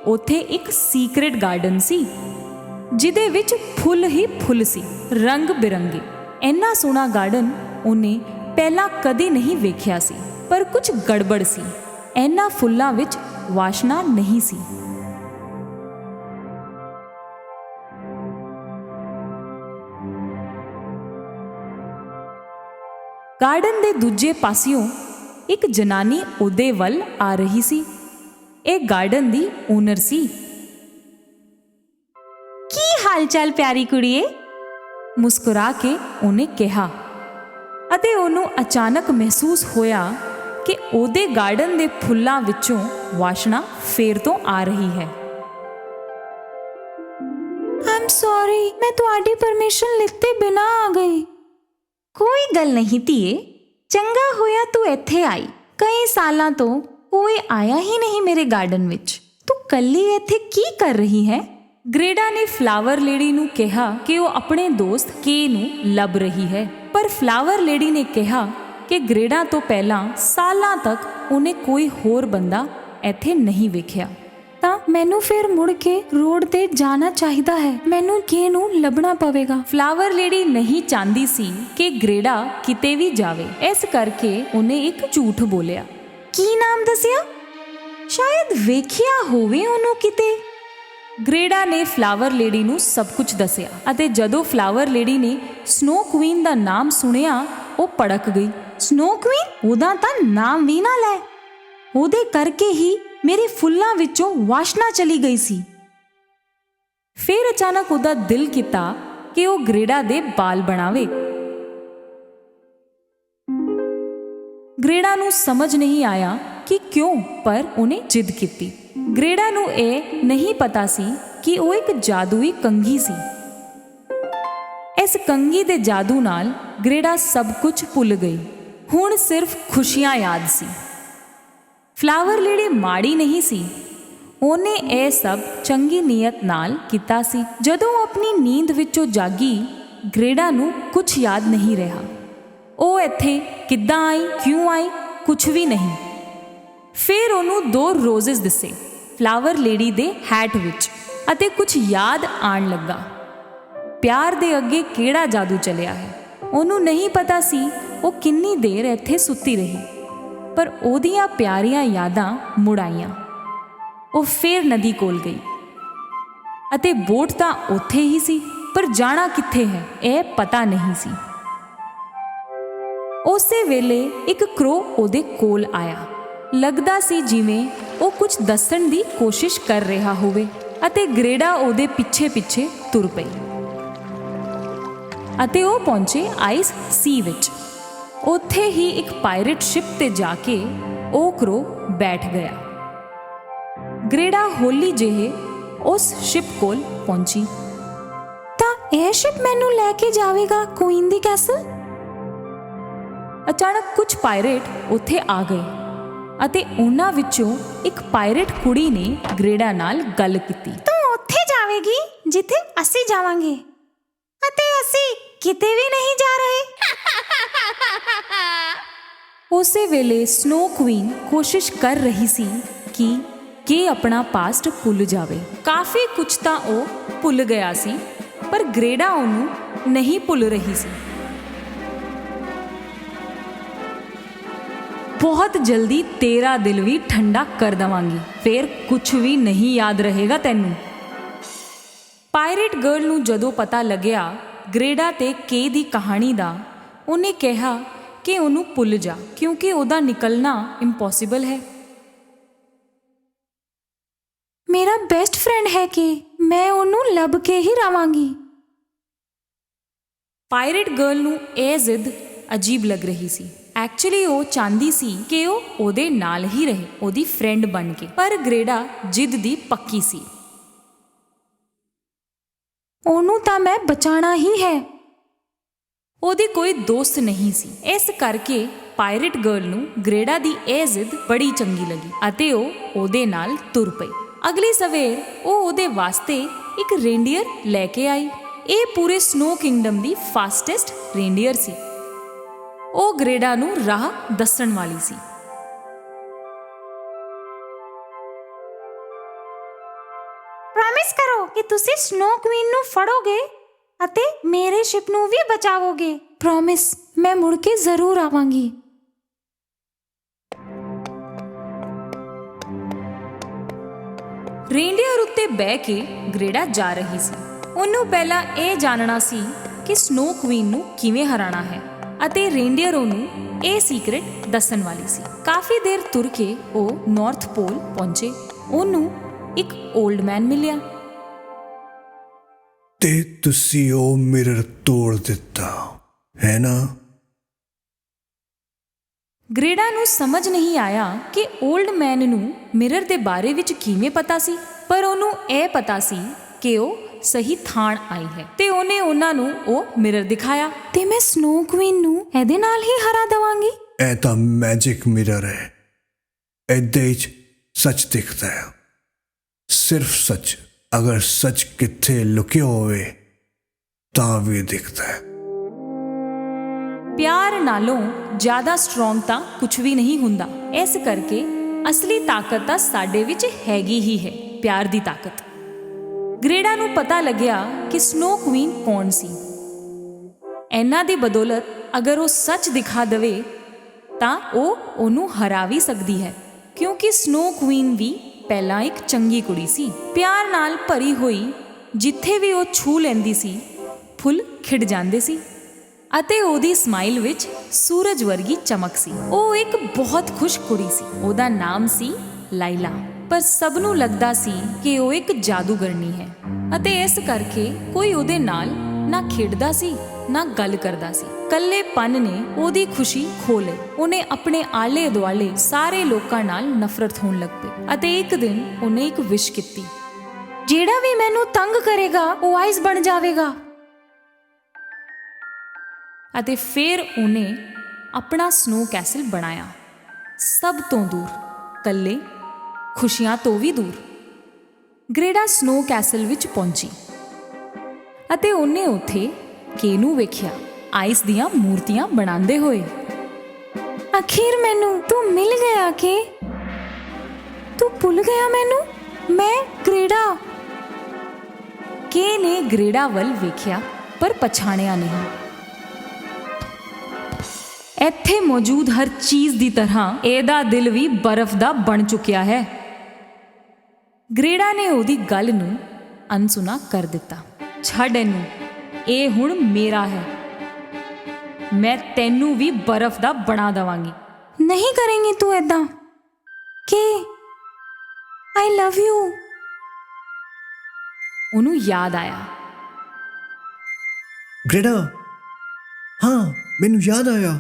ਉੱਥੇ ਇੱਕ ਸੀਕ੍ਰੇਟ ਗਾਰਡਨ ਸੀ ਜਿਹਦੇ ਵਿੱਚ ਫੁੱਲ ਹੀ ਫੁੱਲ ਸੀ, ਰੰਗ ਬਿਰੰਗੇ। ਇੰਨਾ ਸੋਹਣਾ ਗਾਰਡਨ ਉਹਨੇ ਪਹਿਲਾਂ ਕਦੇ ਨਹੀਂ ਵੇਖਿਆ ਸੀ, ਪਰ ਕੁਝ ਗੜਬੜ ਸੀ। ਇਹਨਾਂ ਫੁੱਲਾਂ ਵਿੱਚ ਵਾਸ਼ਨਾ ਨਹੀਂ ਸੀ। ਗਾਰਡਨ ਦੇ ਦੂਜੇ ਪਾਸਿਓਂ ਇੱਕ ਜਨਾਨੀ ਉਹਦੇ ਵੱਲ ਆ ਰਹੀ ਸੀ। ਇਹ ਗਾਰਡਨ ਦੀ ਓਨਰ ਸੀ। ਕੀ ਹਾਲ ਚਾਲ ਪਿਆਰੀ ਕੁੜੀਏ, ਮੁਸਕਰਾ ਕੇ ਉਹਨੇ ਕਿਹਾ ਅਤੇ ਉਹਨੂੰ ਅਚਾਨਕ ਮਹਿਸੂਸ ਹੋਇਆ ਕਿ ਉਹਦੇ ਗਾਰਡਨ ਦੇ ਫੁੱਲਾਂ ਵਿੱਚੋਂ ਵਾਸ਼ਨਾ ਫੇਰ ਤੋਂ ਆ ਰਹੀ ਹੈ। ਆਮ ਸੌਰੀ, ਮੈਂ ਤੁਹਾਡੀ ਪਰਮਿਸ਼ਨ ਲਿੱਤੇ ਬਿਨਾਂ ਆ ਗਈ। ਕੋਈ ਗੱਲ ਨਹੀਂ ਧੀਏ, ਚੰਗਾ ਹੋਇਆ ਤੂੰ ਇੱਥੇ ਆਈ। ਕਈ ਸਾਲਾਂ ਤੋਂ ਕੋਈ ਆਇਆ ਹੀ ਨਹੀਂ ਮੇਰੇ ਗਾਰਡਨ ਵਿੱਚ। ਤੂੰ ਕੱਲੀ ਇੱਥੇ ਕੀ ਕਰ ਰਹੀ ਹੈ? ਗ੍ਰੇਡਾ ਨੇ ਫਲਾਵਰ ਲੇਡੀ ਨੂੰ ਕਿਹਾ ਕਿ ਉਹ ਆਪਣੇ ਦੋਸਤ ਕੇ ਨੂੰ ਲੱਭ ਰਹੀ ਹੈ, ਪਰ ਫਲਾਵਰ ਲੇਡੀ ਨੇ ਕਿਹਾ ਕਿ ਗ੍ਰੇਡਾ ਤੋਂ ਪਹਿਲਾਂ ਸਾਲਾਂ ਤੱਕ ਉਹਨੇ ਕੋਈ ਹੋਰ ਬੰਦਾ ਇੱਥੇ ਨਹੀਂ ਵੇਖਿਆ। ਤਾਂ ਮੈਨੂੰ ਫਿਰ ਮੁੜ ਕੇ ਰੋਡ ਤੇ ਜਾਣਾ ਚਾਹੀਦਾ ਹੈ। ਮੈਨੂੰ ਕੇ ਨੂੰ ਲੱਭਣਾ ਪਵੇਗਾ। ਫਲਾਵਰ ਲੇਡੀ ਨਹੀਂ ਚਾਹੁੰਦੀ ਸੀ ਕਿ ਗ੍ਰੇਡਾ ਕਿਤੇ ਵੀ ਜਾਵੇ, ਇਸ ਕਰਕੇ ਉਹਨੇ ਇੱਕ ਝੂਠ ਬੋਲਿਆ। ਕੀ ਨਾਮ ਦੱਸਿਆ? ਸ਼ਾਇਦ ਵੇਖਿਆ ਹੋਵੇ ਉਹਨੂੰ ਕਿਤੇ। ਗ੍ਰੇਡਾ ਨੇ ਫਲਾਵਰ ਲੇਡੀ ਨੂੰ ਸਭ ਕੁਝ ਦੱਸਿਆ ਅਤੇ ਜਦੋਂ ਫਲਾਵਰ ਲੇਡੀ ਨੇ ਸਨੋ ਕੁਈਨ ਦਾ ਨਾਮ ਸੁਣਿਆ, ਉਹ ਭੜਕ ਗਈ। Snow Queen? ਉਹਦਾ ਤਾਂ ਨਾਮ ਵੀ ਨਾ ਲੈ। ਉਹਦੇ ਕਰਕੇ ਹੀ ਮੇਰੇ ਫੁੱਲਾਂ ਵਿੱਚੋਂ ਵਾਸ਼ਨਾ ਚਲੀ ਗਈ ਸੀ। ਫਿਰ ਅਚਾਨਕ ਉਹਦਾ ਦਿਲ ਕੀਤਾ ਕਿ ਉਹ ਗ੍ਰੇਡਾ ਦੇ ਬਾਲ ਬਣਾਵੇ। ਗ੍ਰੇਡਾ ਨੂੰ ਸਮਝ ਨਹੀਂ ਆਇਆ ਕਿ ਕਿਉਂ, ਪਰ ਉਹਨੇ ਜਿੱਦ ਕੀਤੀ। ਗ੍ਰੇਡਾ ਨੂੰ ਇਹ ਨਹੀਂ ਪਤਾ ਸੀ ਕਿ ਉਹ ਇੱਕ ਜਾਦੂਈ ਕੰਘੀ ਸੀ। ਇਸ ਕੰਘੀ ਦੇ ਜਾਦੂ ਨਾਲ ਗ੍ਰੇਡਾ ਸਭ ਕੁਝ ਭੁੱਲ ਗਈ। ਹੁਣ ਸਿਰਫ ਖੁਸ਼ੀਆਂ ਯਾਦ ਸੀ। ਫਲਾਵਰ ਲੇਡੀ ਮਾੜੀ ਨਹੀਂ ਸੀ। ਉਹਨੇ ਇਹ ਸਭ ਚੰਗੀ ਨੀਅਤ ਨਾਲ ਕੀਤਾ ਸੀ। ਜਦੋਂ ਉਹ ਆਪਣੀ ਨੀਂਦ ਵਿੱਚੋਂ ਜਾਗੀ, ਗ੍ਰੇਡਾ ਨੂੰ ਕੁਝ ਯਾਦ ਨਹੀਂ ਰਿਹਾ। ਉਹ ਇੱਥੇ ਕਿੱਦਾਂ ਆਈ, ਕਿਉਂ ਆਈ, ਕੁਝ ਵੀ ਨਹੀਂ। ਫਿਰ ਉਹਨੂੰ 2 ਰੋਜ਼ਸ ਦਿਸੇ ਫਲਾਵਰ ਲੇਡੀ ਦੇ ਹੈਟ ਵਿੱਚ ਅਤੇ ਕੁਝ ਯਾਦ ਆਉਣ ਲੱਗਾ। ਪਿਆਰ ਦੇ ਅੱਗੇ ਕਿਹੜਾ ਜਾਦੂ ਚੱਲਿਆ ਹੈ? ਉਹਨੂੰ ਨਹੀਂ ਪਤਾ ਸੀ ਉਹ ਕਿੰਨੀ ਦੇਰ ਇੱਥੇ ਸੁੱਤੀ ਰਹੀ, ਪਰ ਉਹਦੀਆਂ ਪਿਆਰੀਆਂ ਯਾਦਾਂ ਮੁੜ ਆਈਆਂ। ਉਹ ਫਿਰ ਨਦੀ ਕੋਲ ਗਈ ਅਤੇ ਬੋਟ ਤਾਂ ਉੱਥੇ ਹੀ ਸੀ, ਪਰ ਜਾਣਾ ਕਿੱਥੇ ਹੈ ਇਹ ਪਤਾ ਨਹੀਂ ਸੀ। ਉਸੇ ਵੇਲੇ ਇੱਕ ਕਰੋ ਉਹਦੇ ਕੋਲ ਆਇਆ। ਲੱਗਦਾ ਸੀ ਜਿਵੇਂ ਉਹ ਕੁਝ ਦੱਸਣ ਦੀ ਕੋਸ਼ਿਸ਼ ਕਰ ਰਿਹਾ ਹੋਵੇ ਅਤੇ ਗ੍ਰੇਡਾ ਉਹਦੇ ਪਿੱਛੇ ਪਿੱਛੇ ਤੁਰ ਪਈ ਅਤੇ ਉਹ ਪਹੁੰਚੇ ਆਈਸ ਸੀ ਵਿੱਚ। ਉੱਥੇ ਹੀ ਇੱਕ ਪਾਇਰੇਟ ਸ਼ਿਪ ਤੇ ਜਾ ਕੇ ਉਹ ਕਰੋ ਬੈਠ ਗਿਆ। ਗ੍ਰੇਡਾ ਹੌਲੀ ਜਿਹੇ ਉਸ ਸ਼ਿਪ ਕੋਲ ਪਹੁੰਚੀ। ਤਾਂ ਇਹ ਸ਼ਿਪ ਮੈਨੂੰ ਲੈ ਕੇ ਜਾਵੇਗਾ ਕੁਈਨ ਦੀ ਕੈਸਲ? ਅਚਾਨਕ ਕੁਝ ਪਾਇਰੇਟ ਉੱਥੇ ਆ ਗਏ ਅਤੇ ਉਹਨਾਂ ਵਿੱਚੋਂ ਇੱਕ ਪਾਇਰੇਟ ਕੁੜੀ ਨੇ ਗ੍ਰੇਡਾ ਨਾਲ ਗੱਲ ਕੀਤੀ। ਤੂੰ ਉੱਥੇ ਜਾਵੇਗੀ ਜਿੱਥੇ ਅਸੀਂ ਜਾਵਾਂਗੇ ਅਤੇ ਅਸੀਂ ਕਿਤੇ ਵੀ ਨਹੀਂ ਜਾ ਰਹੇ। ਉਸੇ ਵੇਲੇ ਸਨੋ ਕੁਈਨ ਕੋਸ਼ਿਸ਼ ਕਰ ਰਹੀ ਸੀ ਕਿ ਆਪਣਾ ਪਾਸਟ ਭੁੱਲ ਜਾਵੇ। ਕਾਫੀ ਕੁਝ ਤਾਂ ਉਹ ਭੁੱਲ ਗਿਆ ਸੀ, ਪਰ ਗ੍ਰੇਡਾ ਉਹਨੂੰ ਨਹੀਂ ਭੁੱਲ ਰਹੀ ਸੀ। ਬਹੁਤ ਜਲਦੀ ਤੇਰਾ ਦਿਲ ਵੀ ਠੰਡਾ ਕਰ ਦਵਾਂਗੀ, ਫਿਰ ਕੁਝ ਵੀ ਨਹੀਂ ਯਾਦ ਰਹੇਗਾ ਤੈਨੂੰ। ਪਾਇਰੇਟ ਗਰਲ ਨੂੰ ਜਦੋਂ ਪਤਾ ਲੱਗਿਆ ਗ੍ਰੇਡਾ ਤੇ ਕੇ ਦੀ ਕਹਾਣੀ ਦਾ, ਉਹਨੇ ਕਿਹਾ ਕਿ ਉਹਨੂੰ ਭੁੱਲ ਜਾ, ਕਿਉਂਕਿ ਉਹਦਾ ਨਿਕਲਣਾ ਇੰਪੋਸੀਬਲ ਹੈ। ਮੇਰਾ ਬੈਸਟ ਫਰੈਂਡ ਹੈ ਕਿ ਮੈਂ ਉਹਨੂੰ ਲੱਭ ਕੇ ਹੀ ਰਵਾਂਗੀ। ਪਾਇਰੇਟ ਗਰਲ ਨੂੰ ਇਹ ਜ਼ਿੱਦ ਅਜੀਬ ਲੱਗ ਰਹੀ ਸੀ। ਐਕਚੁਅਲੀ ਉਹ ਚਾਹੁੰਦੀ ਸੀ ਕਿ ਉਹ ਉਹਦੇ ਨਾਲ ਹੀ ਰਹੇ, ਉਹਦੀ ਫਰੈਂਡ ਬਣ ਕੇ, ਪਰ ਗ੍ਰੇਡਾ ਜਿੱਦ ਦੀ ਪੱਕੀ ਸੀ। ਉਹਨੂੰ ਤਾਂ ਮੈਂ ਬਚਾਉਣਾ ਹੀ ਹੈ। ਉਹਦੀ ਕੋਈ ਦੋਸਤ ਨਹੀਂ ਸੀ। ਇਸ ਕਰਕੇ ਪਾਇਰੇਟ ਗਰਲ ਨੂੰ ਗ੍ਰੇਡਾ ਦੀ ਇਹ ਜ਼ਿੱਦ ਬੜੀ ਚੰਗੀ ਲੱਗੀ ਅਤੇ ਉਹ ਉਹਦੇ ਨਾਲ ਤੁਰ ਪਈ। ਅਗਲੀ ਸਵੇਰ ਉਹ ਉਹਦੇ ਵਾਸਤੇ ਇੱਕ ਰੇਂਡੀਅਰ ਲੈ ਕੇ ਆਈ। ਇਹ ਪੂਰੇ ਸਨੋ ਕਿੰਗਡਮ ਦੀ ਫਾਸਟੈਸਟ ਰੇਂਡੀਅਰ ਸੀ। ਉਹ ਗ੍ਰੇਡਾ ਨੂੰ ਰਾਹ ਦੱਸਣ ਵਾਲੀ ਸੀ। ਪ੍ਰੋਮਿਸ ਕਰੋ ਕਿ ਤੁਸੀਂ ਸਨੋ ਕੁਈਨ ਨੂੰ ਫੜੋਗੇ ਅਤੇ ਮੇਰੇ ਸ਼ਿਪ ਨੂੰ ਵੀ ਬਚਾਵੋਗੇ। ਪ੍ਰੋਮਿਸ, ਮੈਂ ਮੁੜ ਕੇ ਜ਼ਰੂਰ ਆਵਾਂਗੀ। ਰੇਂਡੀਅਰ ਉੱਤੇ ਬਹਿ ਕੇ ਗ੍ਰੇਡਾ ਜਾ ਰਹੀ ਸੀ। ਉਹਨੂੰ ਪਹਿਲਾਂ ਇਹ ਜਾਣਨਾ ਸੀ ਕਿ ਸਨੋ ਕੁਈਨ ਨੂੰ ਕਿਵੇਂ ਹਰਾਣਾ ਹੈ ਅਤੇ ਰੇਂਡੀਅਰ ਉਹਨੂੰ ਇਹ ਸੀਕ੍ਰੇਟ ਦੱਸਣ ਵਾਲੀ ਸੀ। ਕਾਫੀ ਦੇਰ ਤੁਰ ਕੇ ਉਹ ਨਾਰਥ ਪੋਲ ਪਹੁੰਚੇ। ਉਹਨੂੰ ਇੱਕ 올ਡ ਮੈਨ ਮਿਲਿਆ। ਤੇ ਤੁਸੀਂ ਉਹ ਮਿਰਰ ਤੋੜ ਦਿੱਤਾ ਹੈ ਨਾ? ਗ੍ਰੇਡਾ ਨੂੰ ਸਮਝ ਨਹੀਂ ਆਇਆ ਕਿ 올ਡ ਮੈਨ ਨੂੰ ਮਿਰਰ ਦੇ ਬਾਰੇ ਵਿੱਚ ਕਿਵੇਂ ਪਤਾ ਸੀ, ਪਰ ਉਹਨੂੰ ਇਹ ਪਤਾ ਸੀ ਕਿ ਉਹ ਸਹੀ ਥਾਂ ਆਈ ਹੈ ਤੇ ਉਹਨੇ ਉਹਨਾਂ ਨੂੰ ਉਹ ਮਿਰਰ ਦਿਖਾਇਆ। ਤੇ ਮੈਂ ਸਨੋ ਕੁਈਨ ਨੂੰ ਇਹਦੇ ਨਾਲ ਹੀ ਹਰਾ ਦੇਵਾਂਗੀ। ਇਹ ਤਾਂ ਮੈਜਿਕ ਮਿਰਰ ਹੈ। ਇਹਦੇ 'ਚ ਸੱਚ ਦਿਖਦਾ ਹੈ, ਸਿਰਫ ਸੱਚ। ਅਗਰ ਸੱਚ ਕਿੱਥੇ ਲੁਕਿਆ ਹੋਵੇ ਤਾਂ ਵੀ ਦਿਖਦਾ ਹੈ। ਪਿਆਰ ਨਾਲੋਂ ਜ਼ਿਆਦਾ ਸਟਰੋਂਗ ਤਾਂ ਕੁਝ ਵੀ ਨਹੀਂ ਹੁੰਦਾ। ਇਸ ਕਰਕੇ ਅਸਲੀ ਤਾਕਤ ਤਾਂ ਸਾਡੇ ਵਿੱਚ ਹੈਗੀ ਹੀ ਹੈ, ਪਿਆਰ ਦੀ ਤਾਕਤ। ਗ੍ਰੇਡਾ ਨੂੰ ਪਤਾ ਲੱਗਿਆ ਕਿ ਸਨੋ ਕੁਈਨ ਕੌਣ ਸੀ। ਇਹਨਾਂ ਦੀ ਬਦੌਲਤ ਅਗਰ ਉਹ ਸੱਚ ਦਿਖਾ ਦੇਵੇ ਤਾਂ ਉਹ ਉਹਨੂੰ ਹਰਾ ਵੀ ਸਕਦੀ ਹੈ, ਕਿਉਂਕਿ ਸਨੋ ਕੁਈਨ ਵੀ ਪਹਿਲਾਂ ਇੱਕ ਚੰਗੀ ਕੁੜੀ ਸੀ, ਪਿਆਰ ਨਾਲ ਭਰੀ ਹੋਈ। ਜਿੱਥੇ ਵੀ ਉਹ ਛੂ ਲੈਂਦੀ ਸੀ ਫੁੱਲ ਖਿੜ ਜਾਂਦੇ ਸੀ ਅਤੇ ਉਹਦੀ ਸਮਾਈਲ ਵਿੱਚ ਸੂਰਜ ਵਰਗੀ ਚਮਕ ਸੀ। ਉਹ ਇੱਕ ਬਹੁਤ ਖੁਸ਼ ਕੁੜੀ ਸੀ। ਉਹਦਾ ਨਾਮ ਸੀ ਲਾਈਲਾ। ਪਰ ਸਭ ਨੂੰ ਲੱਗਦਾ ਸੀ ਕਿ ਉਹ ਇੱਕ ਜਾਦੂਗਰਨੀ ਹੈ ਅਤੇ ਇਸ ਕਰਕੇ ਕੋਈ ਉਹਦੇ ਨਾਲ ਨਾ ਖੇਡਦਾ ਸੀ ਨਾ ਗੱਲ ਕਰਦਾ ਸੀ। ਕੱਲੇਪਨ ਨੇ ਉਹਦੀ ਖੁਸ਼ੀ ਖੋ ਲਈ। ਉਹਨੇ ਆਪਣੇ ਆਲੇ ਦੁਆਲੇ ਸਾਰੇ ਲੋਕਾਂ ਨਾਲ ਨਫ਼ਰਤ ਹੋਣ ਲੱਗ ਪਈ ਅਤੇ ਇੱਕ ਦਿਨ ਉਹਨੇ ਇੱਕ ਵਿਸ਼ ਕੀਤੀ, ਜਿਹੜਾ ਵੀ ਮੈਨੂੰ ਤੰਗ ਕਰੇਗਾ ਉਹ ਆਈਸ ਬਣ ਜਾਵੇਗਾ। ਅਤੇ ਫਿਰ ਉਹਨੇ ਆਪਣਾ ਸਨੋ ਕੈਸਲ ਬਣਾਇਆ, ਸਭ ਤੋਂ ਦੂਰ, ਕੱਲੇ, ਖੁਸ਼ੀਆਂ ਤੋਂ ਵੀ ਦੂਰ। ਗ੍ਰੇਡਾ ਸਨੋ ਕੈਸਲ ਵਿੱਚ ਪਹੁੰਚੀ ਅਤੇ ਉਹਨੇ ਉੱਥੇ ਕੇ ਨੂੰ ਵੇਖਿਆ, ਆਈਸ ਦੀਆਂ ਮੂਰਤੀਆਂ ਬਣਾਉਂਦੇ ਹੋਏ। ਆਖਿਰ ਮੈਨੂੰ ਤੂੰ ਮਿਲ ਗਿਆ ਕੇ। ਤੂੰ ਭੁੱਲ ਗਿਆ ਮੈਨੂੰ? ਮੈਂ ਗ੍ਰੇਡਾ। ਕੇ ਨੇ ਗ੍ਰੇਡਾ ਵੱਲ ਵੇਖਿਆ ਪਰ ਪਛਾਣਿਆ ਨਹੀਂ। ਇੱਥੇ ਮੌਜੂਦ ਹਰ ਚੀਜ਼ ਦੀ ਤਰ੍ਹਾਂ ਇਹਦਾ ਦਿਲ ਵੀ ਬਰਫ਼ ਦਾ ਬਣ ਚੁੱਕਿਆ ਹੈ। ਗ੍ਰੇਡਾ ਨੇ ਉਹਦੀ ਗੱਲ ਨੂੰ ਅਣਸੁਣਾ ਕਰ ਦਿੱਤਾ। ਛੱਡ ਇਹਨੂੰ, ਇਹ ਹੁਣ ਮੇਰਾ ਹੈ। ਮੈਂ ਤੈਨੂੰ ਵੀ ਬਰਫ਼ ਦਾ ਬਣਾ ਦੇਵਾਂਗੀ। ਨਹੀਂ ਕਰੇਂਗੀ ਤੂੰ ਏਦਾਂ ਕਿ ਆਈ ਲਵ ਯੂ। ਉਹਨੂੰ ਯਾਦ ਆਇਆ, ਗ੍ਰੇਡਾ, ਹਾਂ ਮੈਨੂੰ ਯਾਦ ਆਇਆ।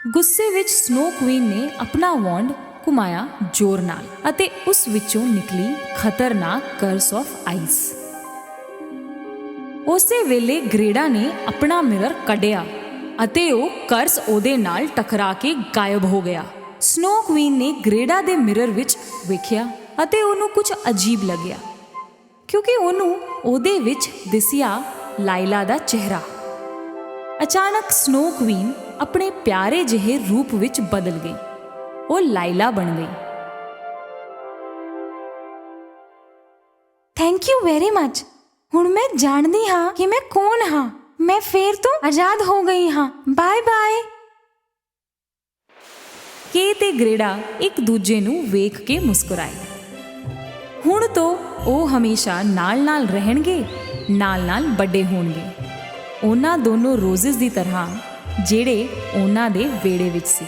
ਗੁੱਸੇ ਵਿੱਚ ਸਨੋ ਕੁਈਨ ਨੇ ਆਪਣਾ ਵੌਂਡ ਘੁਮਾਇਆ ਜ਼ੋਰ ਨਾਲ ਅਤੇ ਉਸ ਵਿੱਚੋਂ ਨਿਕਲੀ ਖਤਰਨਾਕ ਕਰਸ ਆਫ ਆਈਸ। ਉਸੇ ਵੇਲੇ ਗ੍ਰੇਡਾ ਨੇ ਆਪਣਾ ਮਿਰਰ ਕੱਢਿਆ ਅਤੇ ਉਹ ਕਰਸ ਉਹਦੇ ਨਾਲ ਟਕਰਾ ਕੇ ਗਾਇਬ ਹੋ ਗਿਆ। ਸਨੋ ਕੁਈਨ ਨੇ ਗ੍ਰੇਡਾ ਦੇ ਮਿਰਰ ਵਿੱਚ ਵੇਖਿਆ ਅਤੇ ਉਹਨੂੰ ਕੁਝ ਅਜੀਬ ਲੱਗਿਆ, ਕਿਉਂਕਿ ਉਹਨੂੰ ਉਹਦੇ ਵਿੱਚ ਦਿਸਿਆ ਲਾਈਲਾ ਦਾ ਚਿਹਰਾ। ਅਚਾਨਕ ਸਨੋ ਕੁਈਨ ਆਪਣੇ ਪਿਆਰੇ ਜਿਹੇ ਰੂਪ ਵਿੱਚ ਬਦਲ ਗਈ। ਉਹ ਲਾਈਲਾ ਬਣ ਗਈ। Thank you very much. ਹੁਣ ਮੈਂ ਜਾਣਦੀ ਹਾਂ ਕਿ ਮੈਂ ਕੌਣ ਹਾਂ। ਮੈਂ ਫੇਰ ਤੋਂ ਆਜ਼ਾਦ ਹੋ ਗਈ ਹਾਂ। Bye bye. ਕੇ ਤੇ ਗ੍ਰੇਡਾ ਇੱਕ ਦੂਜੇ ਨੂੰ ਵੇਖ ਕੇ ਮੁਸਕਰਾਏ। ਹੁਣ ਤੋਂ ਉਹ ਹਮੇਸ਼ਾ ਨਾਲ-ਨਾਲ ਰਹਿਣਗੇ, ਨਾਲ-ਨਾਲ ਵੱਡੇ ਹੋਣਗੇ। ਉਹਨਾਂ ਦੋਨੋਂ ਰੋਜ਼ਿਸ ਦੀ ਤਰ੍ਹਾਂ ਜਿਹੜੇ ਉਹਨਾਂ ਦੇ ਵਿਹੜੇ ਵਿੱਚ ਸੀ।